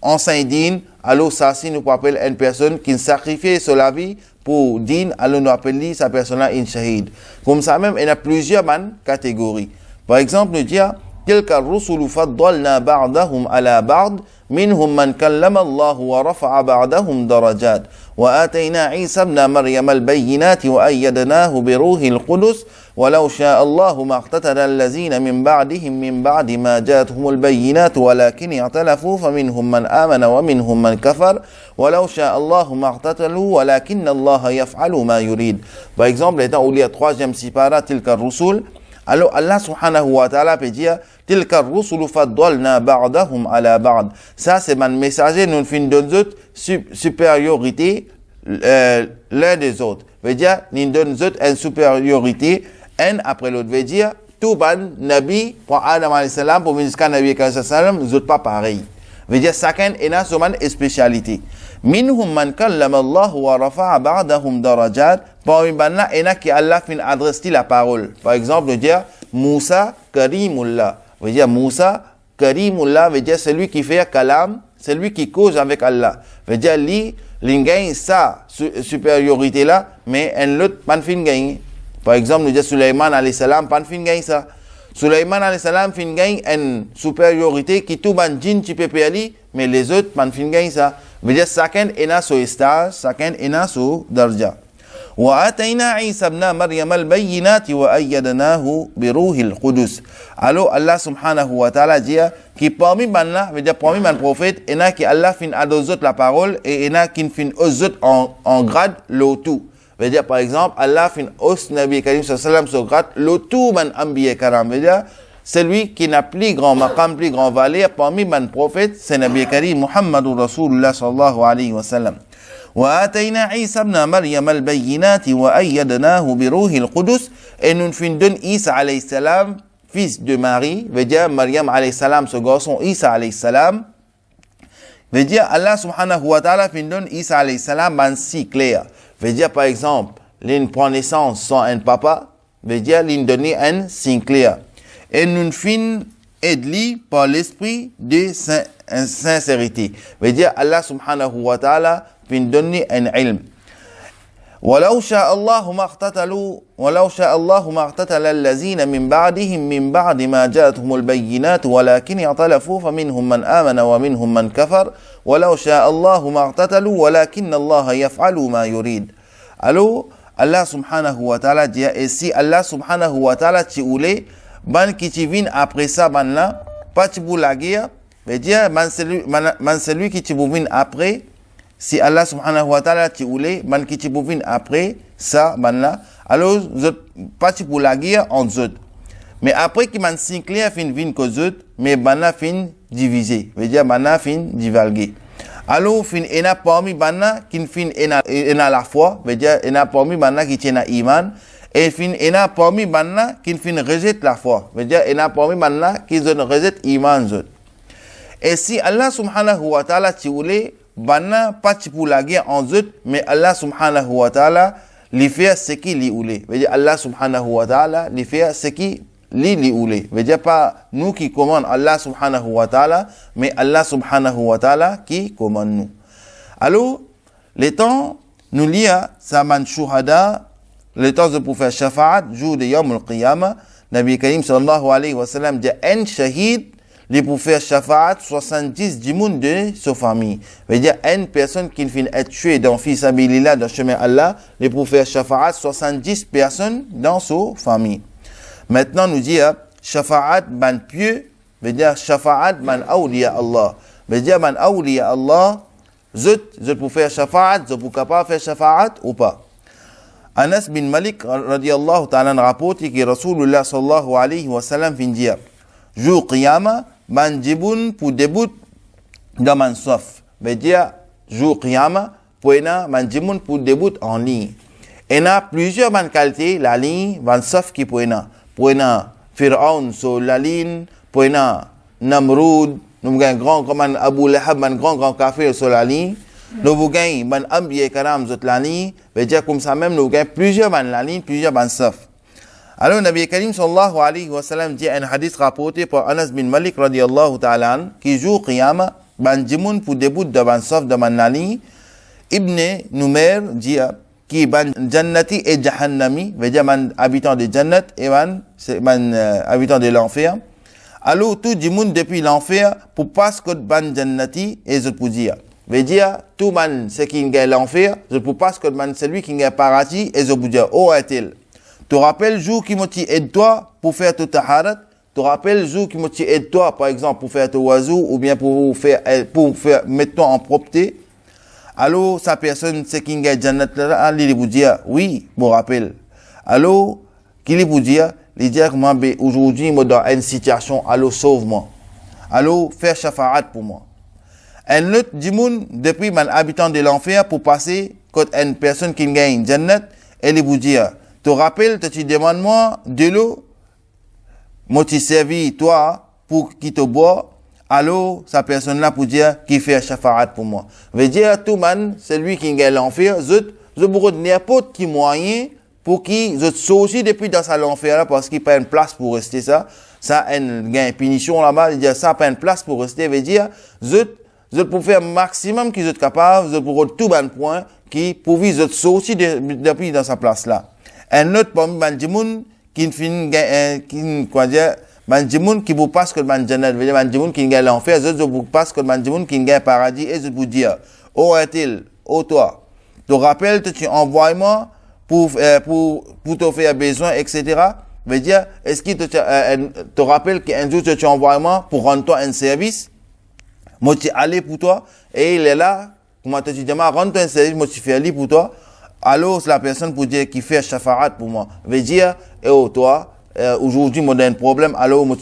enseigner din. Alors, ça, si nous appelons une personne qui sacrifie sur la vie pour din, alors nous appelons sa personne une shahid. Comme ça même, il y a plusieurs catégories. Par exemple, nous disons, تلك الرسل فضلنا بعضهم على بعض منهم من كلم الله ورفع بعضهم درجات وآتينا عيسى ابن مريم البينات وأيدناه بروح القدس ولو شاء الله ما اقتتل الذين من بعدهم من بعد ما جاءتهم البينات ولكن اختلفوا فمنهم من آمن ومنهم من كفر ولو شاء الله ما اقتتلوا ولكن الله يفعل ما يريد. Par exemple, étant où il y a troisième sipara, تلك الرسل, alors Allah subhanahu wa ta'ala peut dire tilka rusulu faddalna ba'dahum ala ba'd. Ça c'est mon messager, nous fin donne supériorité l'un des autres. Veut dire nous donne une supériorité un après l'autre. Veut dire tout ban nabi pour Adam alayhi salam pour jusqu'à nabi alayhi salam nous autres pas pareil. Veut dire chacun a son spécialité. Minhum man kallama Allah wa rafa'a ba'dahum darajat. Parmi banna ena qui Allah fin adresse la parole. Par exemple, dire Moussa Karimullah. Veut dire Moussa Karimullah veut dire celui qui fait kalam, celui qui cause avec Allah. Veut dire li gagne sa supériorité là, mais un l'autre pas fin gagne. Par exemple, nous dire Sulaiman alayhi salam pas fin gagne ça. Sulaiman alayhi salam fin gagne une supériorité qui tout ban djinn tu peux ali, mais les autres pas fin gagne ça. Veut dire chacun ena so stage, chacun ena so darja. وآتينا عيسى ابن مريم البينات وأيدناه بروح القدس. Alors Allah subhanahu wa ta'ala dit que parmi banna, veut dire parmi man prophète, il y a qui Allah fin à aux autres la parole et il y a qui fin aux autres en grade l'autou. Veut dire par exemple Allah fin os Nabi Karim sallam so grade l'autou man ambiye karam. Veut dire celui qui n'a plus grand maqam, plus grand valeur parmi man prophète, c'est Nabi Karim Muhammadur Rasulullah sallallahu alayhi wa sallam. وآتينا عيسى ابن مريم البينات وأيدناه بروح القدس. Et nous fin donne Isa alayhi salam, fils de Marie, veut dire Maryam alayhi salam, ce garçon Isa alayhi salam, veut dire Allah subhanahu wa ta'ala fin donne Isa alayhi salam man si clair. Veut dire par exemple, l'une prend naissance sans un papa, veut dire l'in donner un signe clair. Et nous fin aidli par l'esprit de sincérité. Veut dire Allah subhanahu wa ta'ala fin donner un ilm. ولو شاء الله ما اقتتلوا ولو شاء الله ما اقتتل الذين من بعدهم من بعد ما جاءتهم البينات ولكن اختلفوا فمنهم من آمن ومنهم من كفر ولو شاء الله ما اقتتلوا ولكن الله يفعل ما يريد. Alors Allah subhanahu wa ta'ala dit, et si Allah subhanahu wa ta'ala ti oulé ban qui ti vin après ça ban là pas ti bou la guerre veut dire man celui qui ti bou vin après. Si Allah subhanahu wa ta'ala ti oulé, man ki ti bouvin après ça, man là, alors, zot, parti pour la guerre entre zot. Mais après qui man sinclair fin vin que zot, mais banna fin divisé. Veut dire, banna fin divalgué. Alors, fin ena parmi banna qui fin ena la foi, veut dire, ena parmi banna qui tient iman, et fin ena parmi banna qui fin rejette la foi. Veut dire, ena parmi banna qui zot rejette iman zot. Et si Allah subhanahu wa ta'ala ti oulé, banna pas pour la guerre en zut, mais Allah subhanahu wa ta'ala li fait ce qui li oulé. Veut dire Allah subhanahu wa ta'ala li fait ce qui li oulé. Veut dire pas nous qui commande Allah subhanahu wa ta'ala, mais Allah subhanahu wa ta'ala qui commande nous. Alors, les temps, nous lia Saman Shuhada, les temps de pour faire shafa'at, jour de Yom al-Qiyamah, Nabi Karim sallallahu alayhi wa sallam dit un shahid, les pour faire shafa'at 70 djimoun de sa famille. Veut dire, une personne qui finit être tuée dans fils abilillah dans le chemin Allah, les pour faire shafa'at 70 personnes dans sa famille. Maintenant, nous dit, shafa'at ban pieux, veut dire shafa'at ban awliya Allah. Veut dire, ban awliya Allah, zut pour faire shafa'at, zut pour capable faire shafa'at ou pas. Anas bin Malik, radiyallahu ta'ala, rapporte que Rasulullah sallallahu alayhi wa sallam fin dire, jour qiyamah, man jiboun pour début dans man soif. Veut dire, jour qiyamah, pour man jiboun pour début en ligne. Et na plusieurs man qualités, la ligne, man soif qui pour Fir'aun sur la ligne, pour Namrud, nous avons grand comme Abu Lahab, man grand kafir sur la ligne. Nous avons man Ambiye Karam sur la ligne. Veut dire comme ça même, nous avons plusieurs man la ligne, plusieurs man soif. Alors, Nabi Karim sallallahu alayhi wa sallam dit un hadith rapporté par Anas bin Malik radiyallahu ta'ala qui joue qiyama, ban jimoun pour début de ban saf de man nali, Ibn Numair dit qui ban jannati et jahannami, veut dire man habitant de jannat et man habitant de l'enfer. Alors, tout jimoun depuis l'enfer pour passer que ban jannati et zot pour dire. Veut dire, tout man c'est qui est l'enfer, zot pour passer que man celui qui est paradis et zot pour dire, oh est-il. Tu rappelles jour qui m'ont aide toi pour faire tout taharat. Tu rappelles jour qui m'ont aide toi par exemple pour faire ton oiseau ou bien pour faire mettre toi en propreté. Alors sa personne c'est qui gagne jannat là, il vous dire oui, bon rappel. Alors qu'il vous dire, il dit moi aujourd'hui moi dans une situation, alors sauve-moi. Alors faire shafa'at pour moi. Un autre dimoun depuis man habitant de l'enfer pour passer quand une personne qui gagne jannat, elle vous dire tu rappelles, tu demandes moi de l'eau, moi tu servis toi pour qui te boit, alors sa personne là pour dire qui fait shafa'at pour moi. Veut dire tout man, celui qui gagne l'enfer, je pourrais n'importe qui moyen pour qui je sorti depuis dans sa l'enfer là parce qu'il pas une place pour rester ça une gagne punition là-bas, il dit ça pas une place pour rester, veut dire je pour faire maximum qui est capable, je pour tout ban point qui pour vivre je sorti depuis dans sa place là. Un autre parmi Banjimoun qui finit Banjimoun qui vous passe que Banjanat, veut dire Banjimoun qui gagne l'enfer, je vous passe que Banjimoun qui gagne paradis et je vous dis, oh est-il, oh toi, tu rappelles que tu envoies moi pour te faire besoin, etc. Veut dire, est-ce qu'il te rappelle qu'un jour tu envoies moi pour rendre toi un service, moi tu allé pour toi et il est là, comment tu dis, rendre toi un service, moi tu fais aller pour toi. Alors, la personne pour dire qui fait shafa'at pour moi, veut dire, toi, aujourd'hui, moi, j'ai un problème, alors, moi,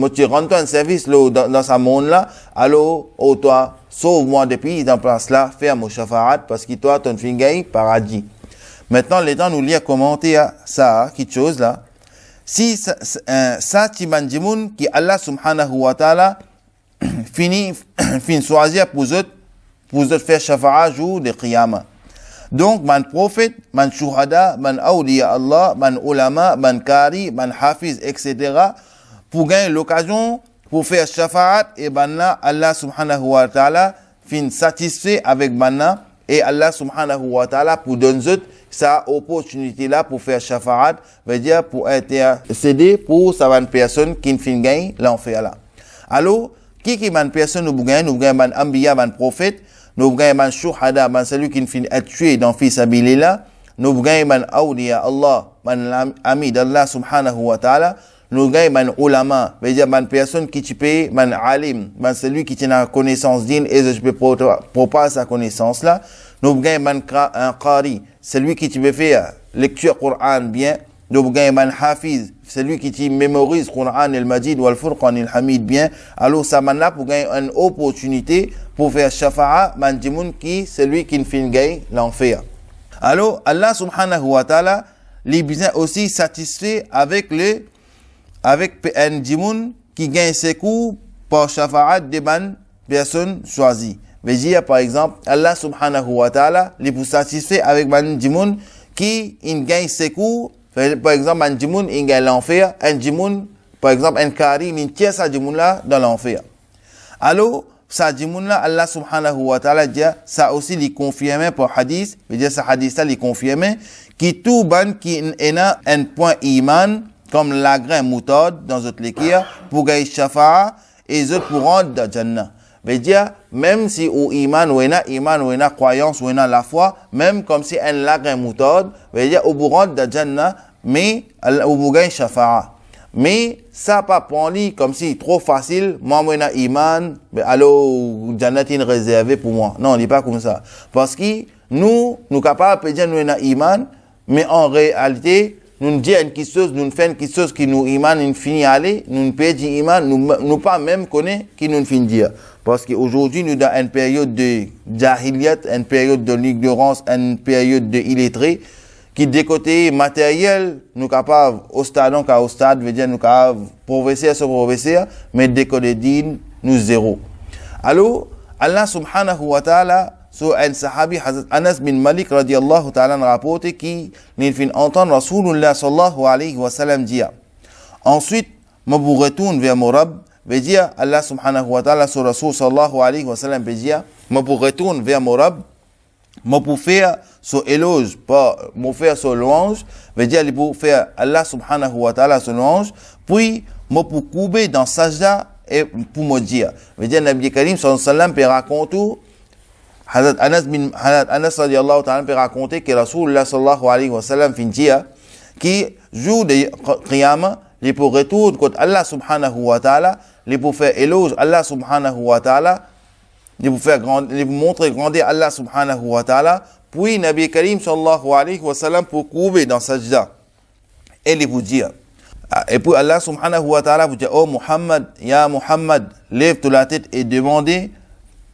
tu rentres un service, là, dans sa monde là, alors, toi, sauve-moi depuis, dans place là, fais mon shafa'at, parce que toi, ton finger, paradis. Maintenant, les temps nous lire commenter ça, quelque chose là. Si, ça, Timanjimoun, qui Allah subhanahu wa ta'ala, finit choisir pour eux faire shafa'at jour de qiyamah. Donc, man prophète, man shuhada, man awliya Allah, man ulama, man kari, man hafiz, etc. pour gagner l'occasion pour faire shafa'at et banna Allah subhanahu wa ta'ala fin satisfait avec banna et Allah subhanahu wa ta'ala pour donner sa opportunité là pour faire shafa'at, veut dire pour intercéder pour sa personne qui fin gagne l'enfer là. Alors, qui man personne nous gagne man ambiya, man prophète, nous gagne man shuhada, man celui qui fin être tué dans fi sabilillah, nous gagne man awliya Allah, man ami d'Allah subhanahu wa ta'ala, nous gagne man ulama, veut dire man personne qui tu peux, man alim, man celui qui tient la connaissance d'une et je peux propager sa connaissance là, nous gagne man qari, celui qui tu peux faire lecture Coran bien, nous gagne man hafiz, celui qui tu mémorise Coran al-Majid wal Furqan al-Hamid bien, alors ça man là pour gagner une opportunité pour faire shafa'a man dimoun qui celui qui fin gagne l'enfer. Alors Allah subhanahu wa ta'ala les bien aussi satisfait avec un dimoun qui gagne ses coups par shafa'at de ban personne choisie. Veut dire par exemple Allah subhanahu wa ta'ala les pour satisfait avec un dimoun qui gagne ses coups. Par exemple, un djimoun, il gagne l'enfer. Un djimoun, par exemple, un kari, il tient sa djimoun là dans l'enfer. Alors, sa djimoun là, Allah subhanahu wa ta'ala dit, ça aussi, il confirme par hadith, veut dire, ce hadith là, il confirme, qui tout ban qui a un point iman, comme la grain moutarde dans notre l'équerre, pour gagner shafa'a, et les autres pour rentrer dans Jannah. Veut dire, même si au iman ou ena croyance ou ena la foi, même comme si un lagrin moutarde, veut dire au bourrand de Jannah, mais au bourgain shafa'a. Mais ça pas pour lui comme si trop facile, moi ena iman, alors Jannah est réservé pour moi. Non, on n'est pas comme ça. Parce que nous capables de dire nous ena iman, mais en réalité, nous disons une chose, nous faisons quelque chose qui nous iman, nous finit aller, nous ne pouvons dire iman, nous pas même connaître qui nous finit dire. Parce qu'aujourd'hui, nous dans une période de jahiliyat, une période de l'ignorance, une période de illettré, qui des côtés matériels, nous capables, au stade, veut dire nous capables progresser, mais des côtés din, nous zéro. Alors, Allah subhanahu wa ta'ala, sur un sahabi, Hazrat Anas bin Malik radiallahu ta'ala, rapporté qui, nous fin entendre Rasulullah sallallahu alayhi wa sallam dire. Ensuite, je vous retourne vers mon Rabb, veut dire Allah subhanahu wa ta'ala sur Rasul sallallahu alayhi wa sallam veut dire moi pour retourner vers mon Rabb, moi pour faire son éloge, pas moi faire son louange, veut dire pour faire Allah subhanahu wa ta'ala son louange, puis moi pour couper dans sajda et pour me dire, veut dire Nabi Karim sallallahu alayhi wa sallam peut raconter Hazrat Anas radiallahu ta'ala peut raconter que Rasulullah sallallahu alayhi wa sallam fin dire qui jour de Qiyamah les pour retourner contre Allah subhanahu wa ta'ala, les pour faire éloge Allah subhanahu wa ta'ala, les pour faire les pour montrer grandir Allah subhanahu wa ta'ala, puis Nabi Karim sallallahu alayhi wa sallam pour couper dans sajda et les pour dire. Et puis Allah subhanahu wa ta'ala vous dit, oh Muhammad, ya Muhammad, lève-toi la tête et demandez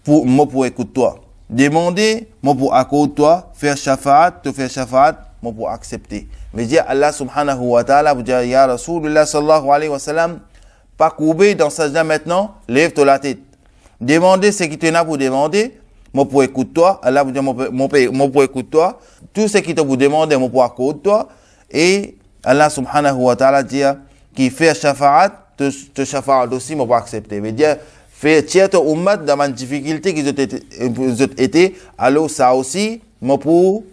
pour moi pour écouter toi. Demandez moi pour accorder toi, faire shafa'at, moi pour accepter. Mais dire Allah subhanahu wa ta'ala vous dit, ya Rasulullah sallallahu alayhi wa sallam, pas couper dans sajda maintenant, lève-toi la tête. Demandez ce qui te n'a pour demander, moi pour écouter toi, Allah vous dit, moi pour écouter toi, tout ce qui te vous demande, moi pour accorder toi, et Allah subhanahu wa ta'ala dit, qui fait shafa'at, te shafa'at aussi, moi pour accepter. Mais dire, faire tiers ton ummat dans une difficulté qui ont été, alors ça aussi, moi pour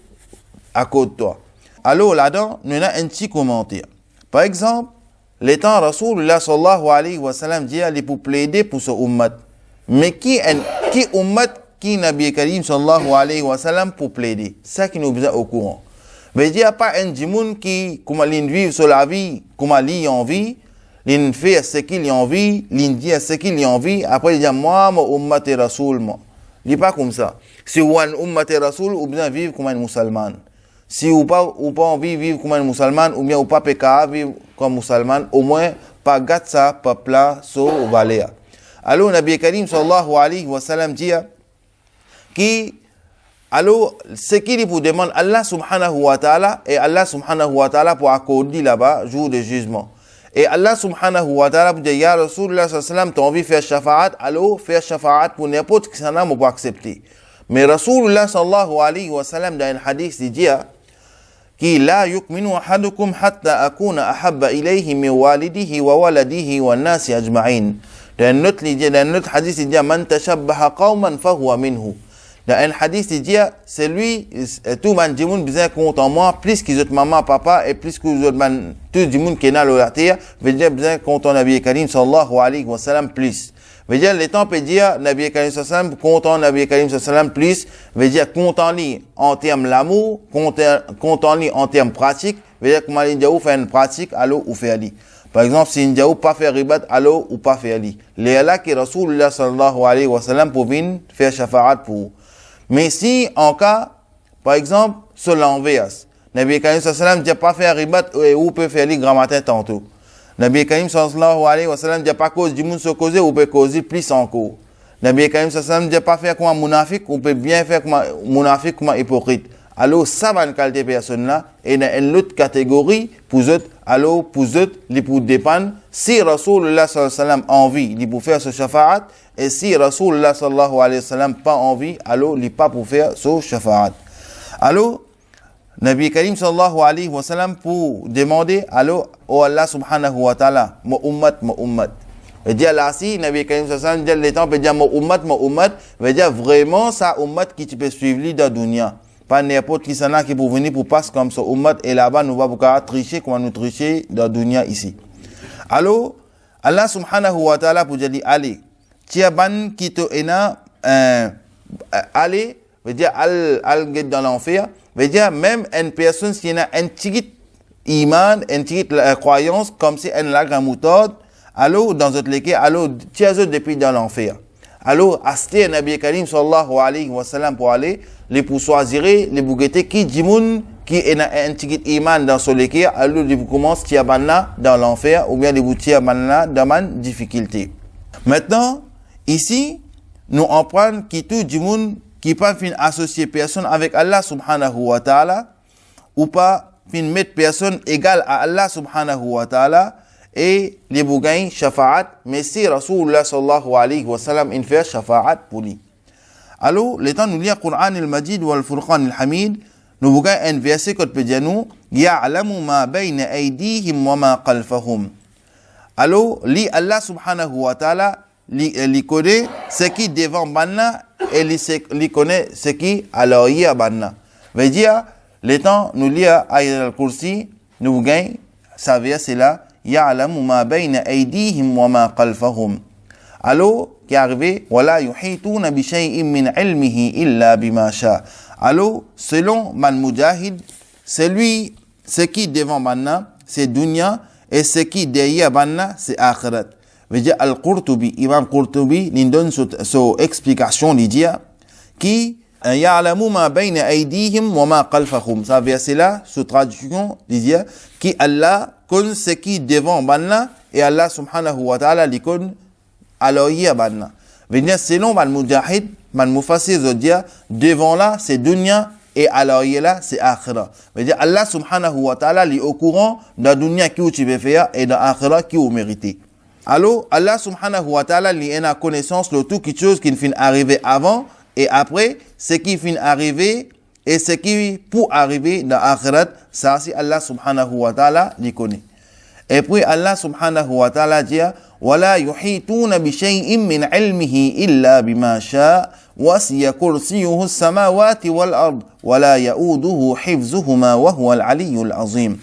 accorder toi. Alors là-dedans, nous avons un petit commentaire. Par exemple, l'étant Rasulullah sallallahu alayhi wa sallam dit, il est pour plaider pour ce ummat. Mais qui ummat, qui Nabi Karim sallallahu alayhi wa sallam pour plaider? Ça qui nous besoin au courant. Mais il n'y a pas un djimoun qui, comment il vit sur la vie, comment il en vit, il fait ce qu'il en vit, il dit ce qu'il en vit, après il dit, moi, mon ummat est Rasoul, moi. Il n'est pas comme ça. Si vous êtes un ummat est Rasoul, vous besoin vivre comme un musulman. Si vous pas envie de vivre comme un musulman, ou bien vous pas péka vivre comme musulman, au moins, pas gâte ça, pas plat, so, valéa. Alors, Nabi Karim sallallahu alayhi wa sallam dit, qui, alors, ce qu'il vous demande, Allah subhanahu wa ta'ala, et Allah subhanahu wa ta'ala pour accorder là-bas, jour de jugement. Et Allah subhanahu wa ta'ala vous dit, ya Rasulullah sallallahu alayhi wa sallam, t'as envie de faire shafa'at, alors, faire shafa'at pour n'importe qui s'en a, pour accepter. Mais Rasulullah sallallahu alayhi wa sallam dans un hadith il dit qui la yukminu ahadukum hatta akuna ahabba ilayhi min walidihi wa waladihi wa nasi ajma'in. Dans un autre hadith il dit man tashabbaha qauman fahuwa minhu. Dans un hadith il dit c'est lui tout man di moun besoin compte en moi plus qu'ils autres maman papa et plus que les autres man tout du monde qui est dans la terre veut dire besoin compte en Nabi Karim sallallahu alayhi wa sallam plus. Veut dire les temps peut dire Nabi Karim sallallahu alayhi wa sallam content Nabi Karim sallallahu alayhi wa sallam plus veut dire content lui en termes l'amour content lui en termes pratiques veut dire comment il dit ou faire une pratique alors ou faire lui. Par exemple si il dit ou pas faire ribat alors ou pas faire lui. Les là que Rasulullah sallallahu alayhi wa sallam pour venir faire shafa'at pour. Mais si en cas par exemple sur l'inverse Nabi Karim sallallahu alayhi wa sallam dit pas faire ribat ou peut faire lui grand matin tantôt. Nabi Karim sallallahu alayhi wa sallam dit pas cause du monde se causer ou peut causer plus encore. Nabi Karim sallallahu alayhi wa sallam dit pas faire comme un munafik ou peut bien faire comme un munafik comme un hypocrite. Alors ça va une qualité personne là et dans une autre catégorie pour eux alors pour eux les pour dépendre si Rasulullah sallallahu alayhi wa sallam envie il pour faire ce shafa'at et si Rasulullah sallallahu alayhi wa sallam pas envie alors il pas pour faire ce shafa'at. Alors Nabi Karim sallallahu alayhi wa sallam pour demander alors oh Allah subhanahu wa ta'ala ma ummat et dire là si Nabi Karim sallallahu alayhi wa sallam dit les temps peut dire ma ummat veut dire vraiment ça ummat qui tu peux suivre dans dunya pas n'importe qui s'en a qui pour venir pour passer comme ça ummat et là-bas nous va pouvoir tricher comme nous tricher dans dunya ici. Alors Allah subhanahu wa ta'ala pour dire allez tiaban qui te ena aller veut dire al get dans l'enfer veut dire même une personne qui a un petit iman, une petite croyance comme si elle a une méthode, alors dans notre cas, alors tiens depuis dans l'enfer. Alors acheter Nabi Karim sallallahu alayhi wa sallam pour aller les pour choisir les bougeter qui dimoun qui a un petit iman dans ce cas, alors ils commencent tiens dans l'enfer ou bien les vous tiens dans une difficulté. Maintenant ici nous en prenons qui tout dimoun qui pas fin associer personne avec Allah subhanahu wa ta'ala ou pas fin mettre personne égale à Allah subhanahu wa ta'ala et les bougain shafa'at mais si Rasulullah sallallahu alayhi wa sallam in fait shafa'at pour lui. Alors les temps nous lire Qur'an al-Majid wal Furqan al-Hamid nous bougain un verset que peut dire nous ya'lamu ma bayna aydihim wa ma khalfahum. Alors li Allah subhanahu wa ta'ala li connaît ce qui devant banna et li connaît ce qui à l'arrière banna. Veut dire les temps nous lire ayat al-Kursi nous gagne ça verset là ya'lamu ma bayna aydihim wa ma khalfahum. Alors qui arrivé wala yuhituna bi shay'in min ilmihi illa bima sha. Alors selon man mujahid celui ce qui devant banna c'est dunya et ce qui derrière banna c'est akhirat. Veut dire Al-Qurtubi, Imam Qurtubi, il donne son explication, il dit qui ya'lamu ma bayna aydihim wa ma khalfahum. Ça verset là, sous traduction, il dit qui Allah connaît ce qui devant banna et Allah subhanahu wa ta'ala li connaît à l'arrière banna. Veut dire selon man mujahid, man mufassir veut dire devant là c'est dunya et à l'arrière là c'est akhira. Veut dire Allah subhanahu wa ta'ala li au courant dans dunya qui tu veux faire et dans akhira qui vous méritez. Alors, Allah subhanahu wa ta'ala lui a connaissance de tout quelque chose qui finit arriver avant et après, ce qui finit arriver et ce qui pour arriver dans l'akhirat, ça c'est Allah subhanahu wa ta'ala lui connaît. Et puis Allah subhanahu wa ta'ala dit وَلَا يُحِيطُونَ بِشَيْءٍ مِّنْ عِلْمِهِ إِلَّا بِمَا شَاءَ وَسِعَ كُرْسِيُّهُ السَّمَاوَاتِ وَالْأَرْضِ وَلَا يَؤُودُهُ حِفْظُهُمَا وَهُوَ الْعَلِيُّ الْعَظِيمُ.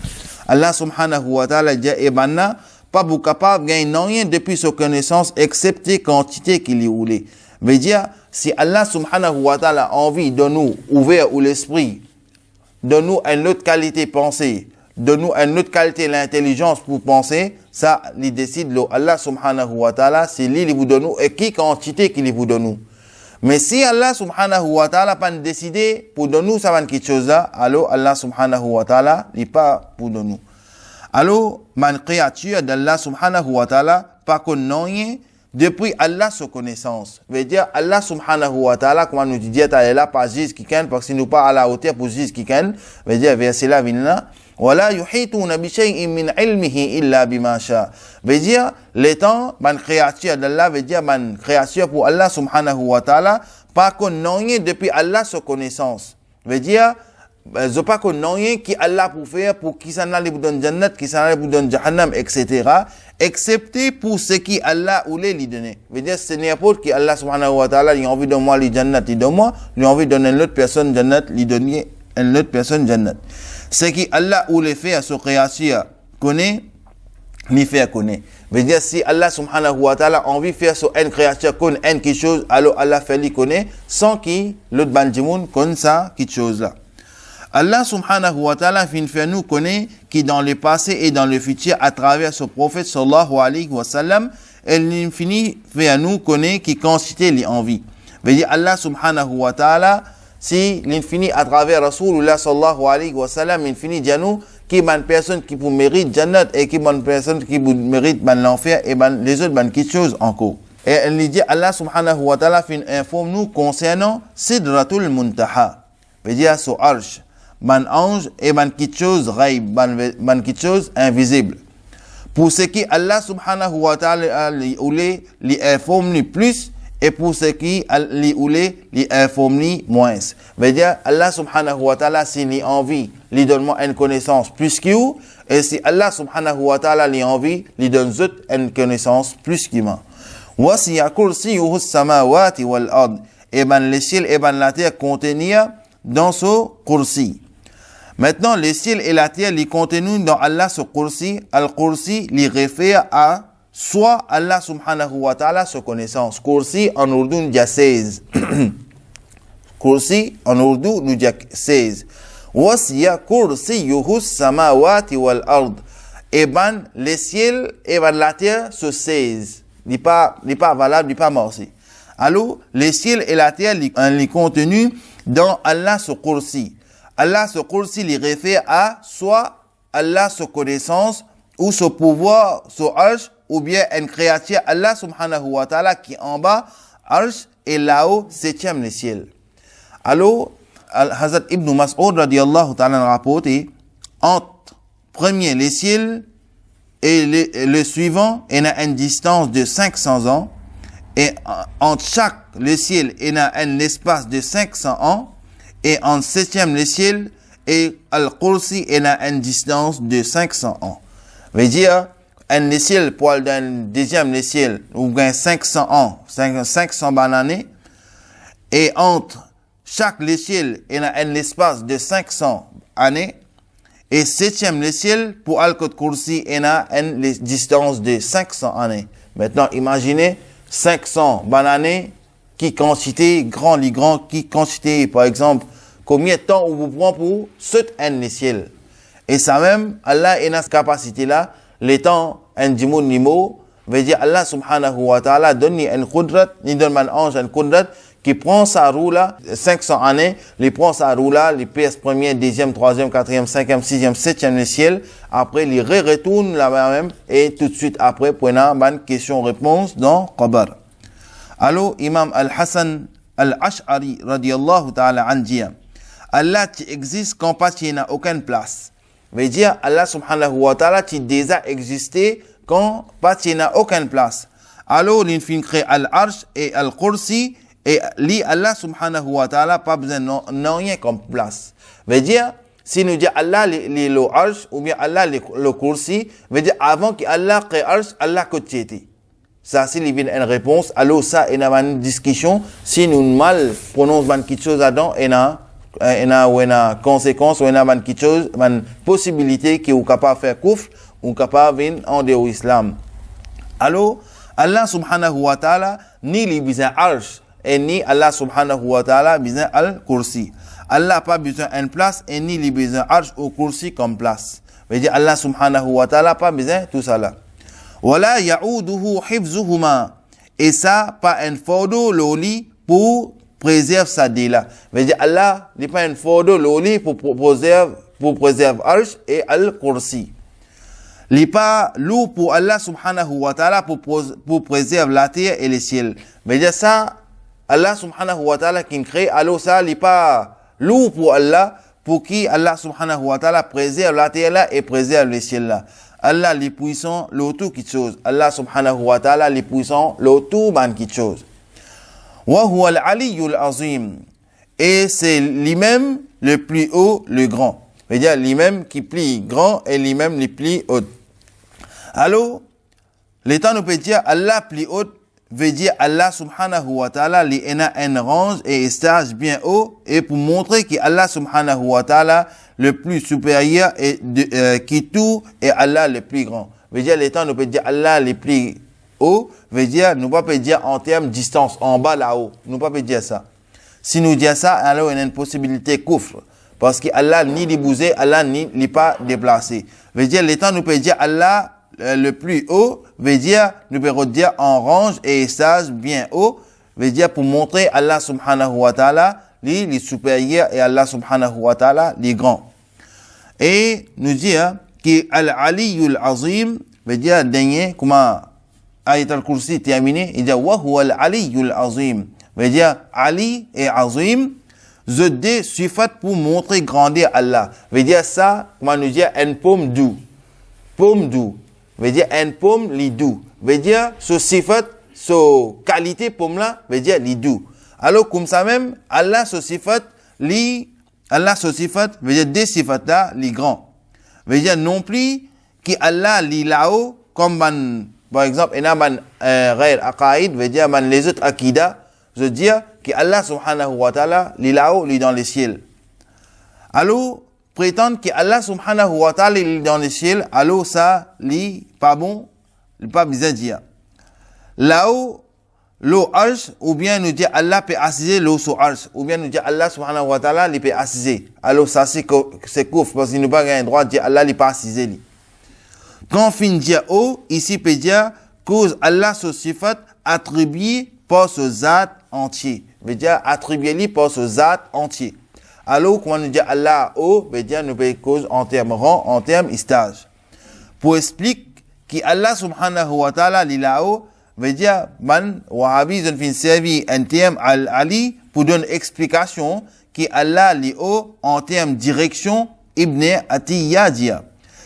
Allah subhanahu wa ta'ala dit ebanna pas vous capable gagner rien depuis sa connaissance excepté quantité qu'il y roulé. Veut dire si Allah subhanahu wa ta'ala a envie de nous ouvrir ou l'esprit, de nous une autre qualité pensée, de nous une autre qualité l'intelligence pour penser, ça il décide Allah subhanahu wa ta'ala c'est lui qui vous donne et qui quantité qu'il vous donne. Mais si Allah subhanahu wa ta'ala pas décidé pour donner ça va quelque chose là, alors Allah subhanahu wa ta'ala il pas pour donner. Alors, man créature d'Allah subhanahu wa ta'ala, pas qu'on n'ait depuis Allah sa connaissance. Veut dire, Allah subhanahu wa ta'ala, comme nous dit, elle est là, pas juste qui ken, parce que nous pas à la hauteur pour juste qui ken. Veut dire, verset là, vient là. وَلَا يُحِيطُونَ بِشَيْءٍ مِّنْ عِلْمِهِ إِلَّا بِمَا شَاءَ. Veut dire, les temps, man créature d'Allah, veut dire, man créature pour Allah subhanahu wa ta'ala, pas qu'on n'a rien depuis Allah sa connaissance. Veut dire, je pas qu'on n'a rien qui Allah pour faire, pour qui s'en allait pour donner Jannat, qui s'en allait pour donner Jahannam, etc. Excepté pour ce qui Allah voulait lui donner. Veut dire, c'est n'importe qui Allah subhanahu wa ta'ala, il a envie de moi, lui Jannat, il donne moi, il a envie de donner une autre personne Jannat, lui donner une autre personne Jannat. Ce qui Allah voulait faire à sa création, connaît, lui faire connaître. Veut dire, si Allah subhanahu wa ta'ala a envie de faire sur une créature connaît quelque chose, alors Allah fait lui connaître, sans qu'il, l'autre bandimoun, connaît ça, quelque chose là. Allah subhanahu wa ta'ala fait nous connaître qui dans le passé et dans le futur, à travers ce prophète sallallahu alayhi wa sallam, elle finit fait nous connaître qui constitue les envies. Veut dire, Allah subhanahu wa ta'ala, si l'infini à travers Rasulullah sallallahu alayhi wa sallam, l'infini dit à nous, qui est une personne qui vous mérite Jannat et qui est une personne qui vous mérite l'enfer et les autres quelque chose encore. Et elle dit, Allah subhanahu wa ta'ala informe nous concernant Sidratul Muntaha. Veut dire, sur Arsh. Man ange et quelque chose raïb, quelque chose invisible. Pour ce qui Allah subhanahu wa ta'ala lui informe plus et pour ce qui lui informe moins. Veut dire Allah subhanahu wa ta'ala si il envie, lui donne une connaissance plus que vous et si Allah subhanahu wa ta'ala lui envie, lui donne une connaissance plus que moi. Wasi'a kursiyuhu as-samawati wal ard. Et les ciels et la terre contenir dans ce kursi. Maintenant, les ciels et la terre, les contenus dans Allah ce kursi, al-kursi, les réfère à soit Allah subhanahu wa ta'ala sa connaissance. Kursi en ourdou nous dit 16. Kursi en ourdou nous dit 16. Wasiya kursiyuhu samawati wal ard. Et les ciels et la terre se 16. Il n'est pas valable, il n'est pas morci. Alors, les ciels et la terre, les contenus dans Allah ce kursi. Allah ce kursi les réfère à soit Allah sa connaissance ou ce pouvoir, ce arsh, ou bien une créature Allah subhanahu wa ta'ala qui en bas, arsh, et là-haut, septième le ciel. Alors, Hazrat Ibn Mas'ud radiyallahu ta'ala rapporté, entre premier les ciels et le suivant, il y a une distance de 500 ans, et entre chaque le ciel, il y a un espace de 500 ans, et en septième le ciel et al-Kursi il y a une distance de 500 ans. Veut dire, un ciel pour le deuxième le ciel, ou bien 500 ans, 500 années, et entre chaque le ciel il y a un espace de 500 années, et septième le ciel pour al-Kursi il y a une distance de 500 années. Maintenant, imaginez 500 années qui quantité, grand, qui quantité, par exemple, combien de temps vous prenez pour sauter un ciel. Et ça même, Allah a cette capacité-là, les temps, un dimoun nimo, veut dire Allah subhanahu wa ta'ala donne un kudrat, il donne un ange un kudrat, qui prend sa roue là, 500 années, il prend sa roue là, il pèse premier, deuxième, troisième, quatrième, cinquième, sixième, septième le ciel, après il retourne là-bas même, et tout de suite après, pour une question-réponse dans Qabr. Alors, Imam Al-Hassan Al-Ash'ari, radiyallahu ta'ala anhu, Allah qui existe quand pas il n'a aucune place. Veut dire, Allah subhanahu wa ta'ala qui déjà existé quand pas il n'a aucune place. Alors, il finit créer Al-Arsh et Al-Kursi, et lui, Allah subhanahu wa ta'ala pas besoin de rien comme place. Veut dire, si nous dit Allah le Arsh, ou bien Allah le Kursi, veut dire, avant qu'Allah crée Arsh, Allah côté. Ça, c'est une réponse. Alors, ça, il y a une discussion. Si nous mal prononçons quelque chose là-dedans, il y a une conséquence, il y a quelque chose, une possibilité qui est capable de faire kufr, ou capable de venir en dehors de l'islam. Alors, Allah subhanahu wa ta'ala, ni les besoin arsh, et ni Allah subhanahu wa ta'ala besoin al-kursi. Allah n'a pas besoin d'une place, et ni les besoin arsh ou kursi comme place. Veut dire, Allah subhanahu wa ta'ala pas besoin de tout ça là. Wala ya'uduhu hifzuhuma. Et ça, pas un fardeau loli pour préserver ça là. Veut dire, Allah n'est pas un fardeau loli pour préserver Arsh et Al-Kursi. Il n'est pas lourd pour Allah subhanahu wa ta'ala pour préserver la terre et les ciels. Veut dire ça, Allah subhanahu wa ta'ala qui crée, alors ça, il n'est pas lourd pour Allah, pour qui Allah subhanahu wa ta'ala préserve la terre là et préserve les ciels là. Allah les puissants, l'auto qui chose. Allah subhanahu wa ta'ala les puissants, l'auto ban qui chose. Wa huwa al-aliyyul azim. Et c'est lui-même le plus haut, le grand. C'est-à-dire lui-même qui plie grand et lui-même les plie haut. Alors, l'état nous peut dire Allah plie haut, veut dire Allah subhanahu wa ta'ala li ena un range et stage bien haut, et pour montrer que Allah subhanahu wa ta'ala le plus supérieur et qui tout est Allah le plus grand. Veut dire l'état nous peut dire Allah le plus haut, veut dire nous pas peut dire en termes de distance, en bas là-haut. Nous pas peut dire ça. Si nous disons ça, alors il y a une possibilité coufre. Parce que Allah ni débousé, Allah ni pas déplacé. Veut dire l'état nous peut dire Allah le plus haut, veut dire nous peut dire en range et stage bien haut, veut dire pour montrer Allah subhanahu wa ta'ala les supérieurs et Allah subhanahu wa ta'ala les grands. Et nous dire que al-aliyyul azim veut dire dernier comment ayat al-kursi terminé, il dit wa huwa al-aliyyul azim veut dire Ali et Azim, the deux sifat pour montrer grandir Allah. Veut dire ça, comment nous dire, un pomme doux. Pomme doux. Veut dire un pomme li doux. Veut dire, ce sifat, ce qualité pomme là, veut dire li doux. Alors, comme ça même, Allah, ce sifat, veut dire des sifat là, li grand. Veut dire non plus, que Allah li là-haut, comme par exemple, il y a Ghair Aqaïd, veut dire les autres Akida, je veux dire que Allah subhanahu wa ta'ala, il est là-haut, il est dans les ciels. Alors, prétendre que Allah subhanahu wa ta'ala, il est dans les ciels, alors ça, il pas bon, il pas bien dire. Là-haut, l'eau arsh, ou bien nous dire Allah peut assiser l'eau sur arsh, ou bien nous dire Allah subhanahu wa ta'ala, il peut assiser. Alors ça, c'est couf, parce qu'il n'a pas un droit de dire Allah, il peut assiser. Quand on finit dire haut, ici, peut dire, cause Allah sur sifat, attribué par ce zat entier. Veut dire attribuer-lui par ce zat entier. Alors, quand on dit Allah haut, veut dire nous pouvons cause en termes rang, en termes stage. Pour expliquer qu'Allah subhanahu wa ta'ala li là-haut, veut dire man wahabi zon fin servi en termes al-ali pour donner explication qu'Allah li haut en termes direction ibn Atiyya dia.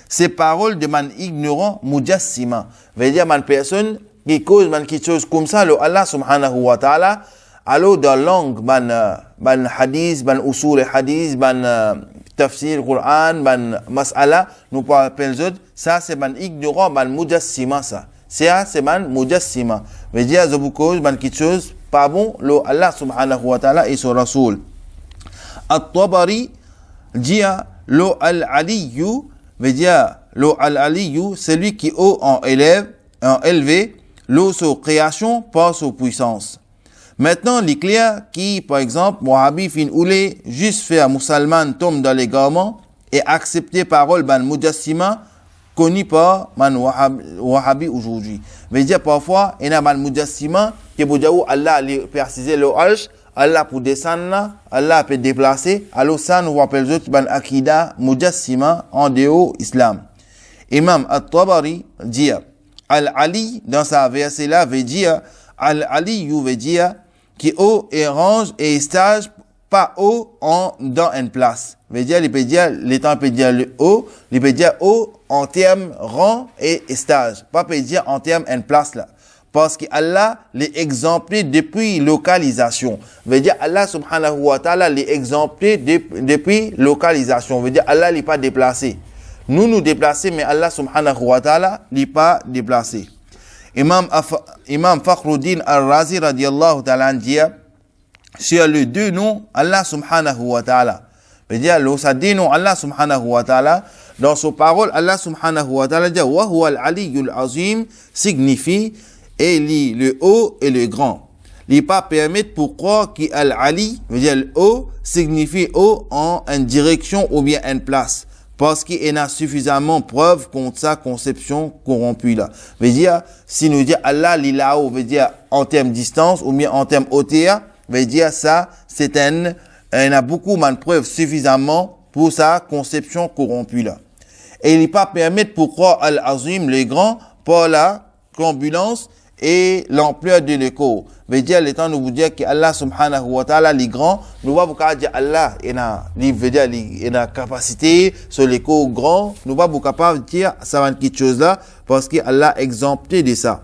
Ces paroles de man ignorant mujassima. Veut dire man personne qui cause quelque chose comme ça, le Allah subhanahu wa ta'ala, alors dans langue, ban hadith, ban usul hadith, ban tafsir Qur'an, ban mas'ala, nous pas appeler ça c'est ban ignorant, ban mujassima ça. C'est ban mujassima. Veut dire, je vous cause ban quelque chose, pas bon, le Allah subhanahu wa ta'ala et son rasoul. At-Tabari dit, le al-aliyu, veut dire, le al-aliyu, celui qui haut en élevé, l'eau sur création par sa puissance. Maintenant, les clairs qui, par exemple, Wahhabi fin oulé, juste faire musulman tombe dans les garments et accepter parole ban mujassima connu par man Wahhabi aujourd'hui. Veut dire parfois, il y a man mujassima qui peut dire Allah peut assiser le arsh, Allah pour descendre là, Allah peut déplacer. Alors ça, nous rappelle autres ban akida mujassima en dehors islam. Imam At-Tabari dit Al-Ali, dans sa verset là, veut dire, Al-Ali, veut dire, qui haut et range et stage, pas haut dans une place. Veut dire, il peut dire, l'état peut dire le haut, il peut dire haut en termes rang et stage. Pas peut dire en termes une place là. Parce que Allah l'est exemplé depuis localisation. Veut dire, Allah subhanahu wa ta'ala l'est exemplé depuis localisation. Veut dire, Allah n'est pas déplacé. Nous déplacer, mais Allah subhanahu wa ta'ala n'est pas déplacé. Imam Fakhruddin al-Razi radiyallahu ta'ala dit sur les deux noms Allah subhanahu wa ta'ala. Veut dire, ça dit non Allah subhanahu wa ta'ala. Dans son parole, Allah subhanahu wa ta'ala dit wa huwa al-aliyyul azim signifie et le haut et le grand. Il pas permettre pour croire qu'al-ali veut dire le haut signifie haut en une direction ou bien une place. Parce qu'il y a suffisamment de preuves contre sa conception corrompue là. Veut dire, si nous disons Allah li là-haut, veut dire en termes de distance ou bien en termes hauteur, veut dire ça, il y a beaucoup de preuves suffisamment pour sa conception corrompue là. Et il n'est pas permettre pour croire Al-Azim, le grand, par la ambulance et l'ampleur de l'écho. Veut dire, le temps de vous dire que Allah subhanahu wa ta'ala, les grands, nous va vous dire Allah, il a capacité sur l'écho grand, nous va vous capable de dire ça va être quelque chose là, parce que Allah exempté de ça.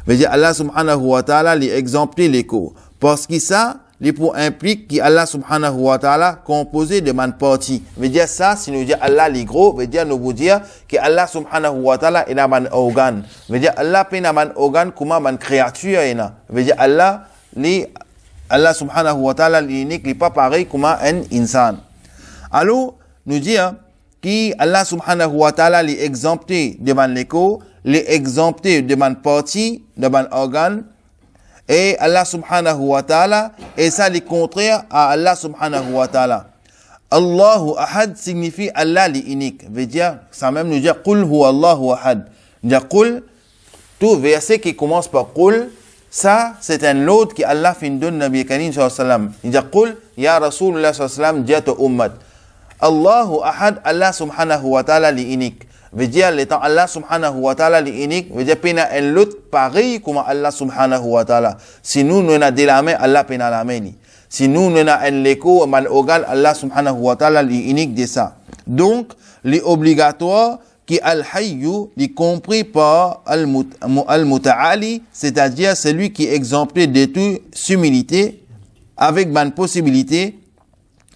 Veut dire, Allah subhanahu wa ta'ala, il exempté l'écho. Parce que ça, les pour implique qu'Allah subhanahu wa ta'ala composé de man partie. Veut dire ça, si nous disons Allah les gros, veut dire nous vous dire que Allah subhanahu wa ta'ala est man organe. Veut dire Allah peut man organe comment man créature est na. Veut dire Allah subhanahu wa ta'ala l'unique, n'est pas pareil comme un insan. Alors, nous disons que Allah subhanahu wa ta'ala les exempté de man l'écho, les exempté de man partie, de man organe, et Allah subhanahu wa ta'ala, et ça le contraire à Allah subhanahu wa ta'ala. Allahu ahad signifie Allah l'unique. Veut dire, ça même nous dire, Qul huwa Allahu ahad. Dire Qul, tout verset qui commence par Qul, ça, c'est un lot qui Allah fin donne Nabi Karim sallallahu alayhi wa sallam. Il dit Qul, ya Rasulullah sallallahu alayhi wa sallam, dit à ummat. Allahu ahad, Allah subhanahu wa ta'ala l'unique. Veut dire, l'étant Allah subhanahu wa ta'ala l'unique, veut dire, pena un lot pareil comme Allah subhanahu wa ta'ala. Si nous, nous avons de la main, Allah pena la main. Si nous, nous avons un l'écho, mal ogal, Allah subhanahu wa ta'ala l'unique de ça. Donc, les obligatoires, qui al-hayyu, les compris par al-muta'ali, c'est-à-dire celui qui est exempté de toute humilité, avec ban possibilité,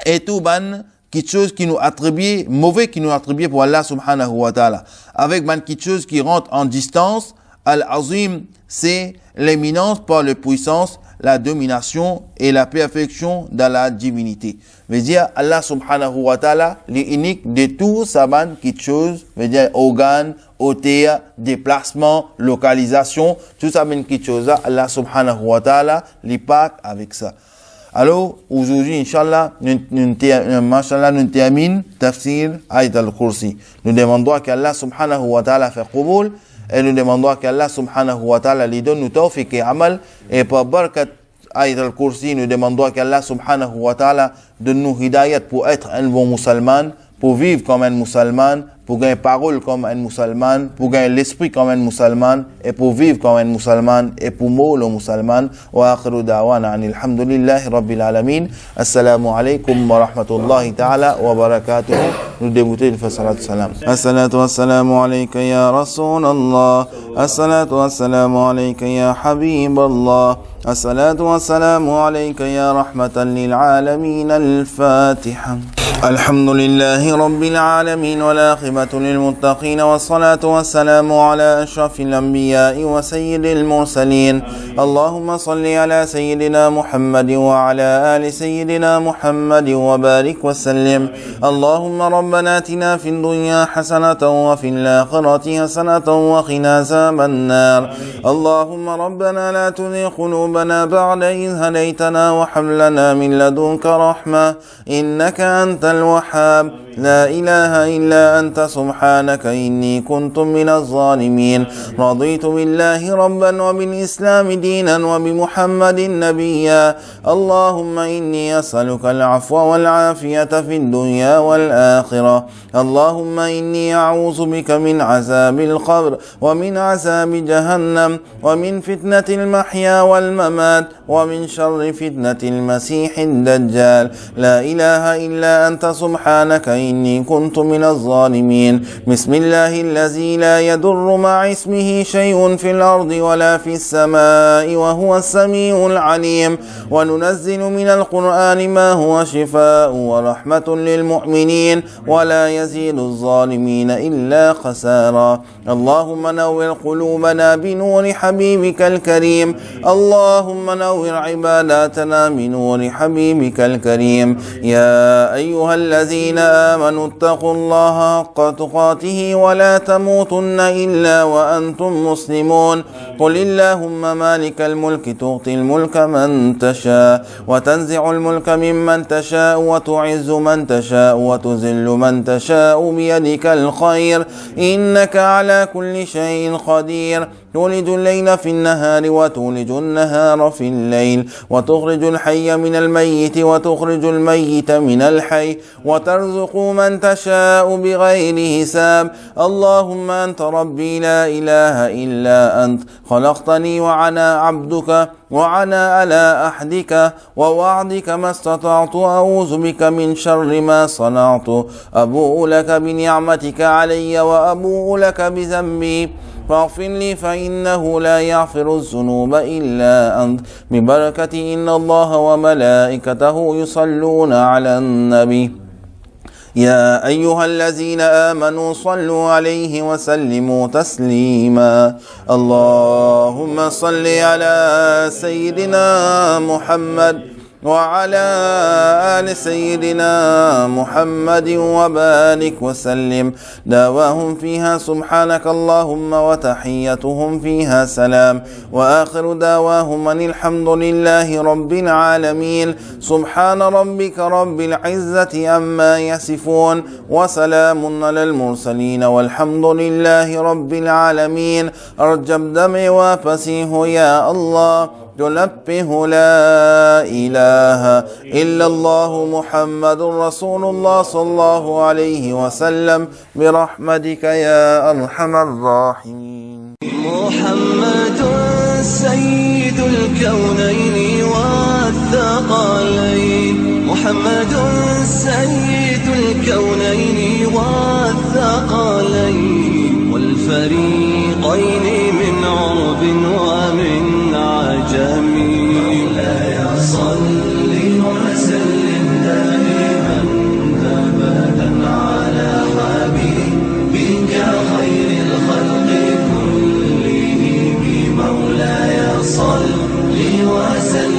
et tout ban quelque chose qui nous attribue, mauvais qui nous attribue pour Allah subhanahu wa ta'ala. Avec quelque chose qui rentre en distance, al-azim, c'est l'éminence par la puissance, la domination et la perfection dans la divinité. Veut dire, Allah subhanahu wa ta'ala, l'unique de tout saban quelque chose, veut dire, organe, hauteur, déplacement, localisation, tout ça, quelque chose, Allah subhanahu wa ta'ala, l'ipaq avec ça. Alors, aujourd'hui, Inch'Allah, nous terminons tafsir Ayat al-Kursi. Nous demandons qu'Allah subhanahu wa ta'ala fait qubul et nous demandons qu'Allah subhanahu wa ta'ala lui donne nous tawfiq et amal et par barakat Ayat al-Kursi, nous demandons qu'Allah subhanahu wa ta'ala donne nous hidayat pour être un bon musulman, pour vivre comme un musulman, pour gagner parole comme un musulman, pour gagner l'esprit comme un musulman, et pour vivre comme un musulman, et pour mourir le musulman. Wa akhiru da'wana anil hamdulillahi rabbil alamin. Assalamu alaykum wa rahmatullahi ta'ala wa barakatuh. Nous débutons le salatu salam. Assalatu wassalamu alayka ya Rasulallah. Assalatu wassalamu alayka ya Habiballah. Assalatu wassalamu alayka ya rahmatan lil alamin. Al-Fatiha. الحمد لله رب العالمين والعاقبة للمتقين والصلاة والسلام على أشرف الأنبياء وسيد المرسلين. اللهم صل على سيدنا محمد وعلى آل سيدنا محمد وبارك وسلم. اللهم ربنا آتنا في الدنيا حسنة وفي الآخرة حسنة وقنا عذاب النار. اللهم ربنا لا تزغ قلوبنا بعد إذ هديتنا وهب لنا من لدنك رحمة إنك أنت الوهاب. لا إله إلا أنت سبحانك إني كنت من الظالمين. رضيت بالله ربا وبالإسلام دينا وبمحمد نبيا. اللهم إني أسألك العفو والعافية في الدنيا والآخرة. اللهم إني أعوذ بك من عذاب القبر ومن عذاب جهنم ومن فتنة المحيا والممات ومن شر فتنة المسيح الدجال. لا إله إلا أنت سبحانك إني كنت من الظالمين. بسم الله الذي لا يضر مع اسمه شيء في الأرض ولا في السماء وهو السميع العليم. وننزل من القرآن ما هو شفاء ورحمة للمؤمنين ولا يزيد الظالمين إلا خسارا. اللهم نور قلوبنا بنور حبيبك الكريم. اللهم نور عباداتنا بنور حبيبك الكريم. يا أيها الذين آمنوا اتقوا الله حق تقاته ولا تموتن إلا وأنتم مسلمون. قل اللهم مالك الملك تؤتي الملك من تشاء وتنزع الملك ممن تشاء وتعز من تشاء وتذل من تشاء بيدك الخير إنك على كل شيء قدير. تولج الليل في النهار وتولج النهار في الليل وتخرج الحي من الميت وتخرج الميت من الحي وترزق من تشاء بغير حساب. اللهم أنت ربي لا إله إلا أنت خلقتني وأنا عبدك وأنا على أحدك ووعدك ما استطعت أعوذ بك من شر ما صنعت. أبوء لك بنعمتك علي وأبوء لك بذنبي فاغفر لي فإنه لا يغفر الذنوب إلا أنت ببركة إن الله وملائكته يصلون على النبي يا أيها الذين آمنوا صلوا عليه وسلموا تسليما اللهم صل على سيدنا محمد وعلى آل سيدنا محمد وبارك وسلم دعواهم فيها سبحانك اللهم وتحيتهم فيها سلام وآخر دعواهم أن الحمد لله رب العالمين سبحان ربك رب العزة عما يصفون وسلام على المرسلين والحمد لله رب العالمين أرجب دمع وفسيه يا الله تلبه لا إله إلا الله محمد رسول الله صلى الله عليه وسلم برحمتك يا أرحم الراحمين محمد سيد الكونين والثقلين محمد سيد الكونين والثقلين والفريقين من عرب ومن عجم مولاي صل وسلم دائما أبدا على حبيبك خير الخلق كلهم مولاي صل وسلم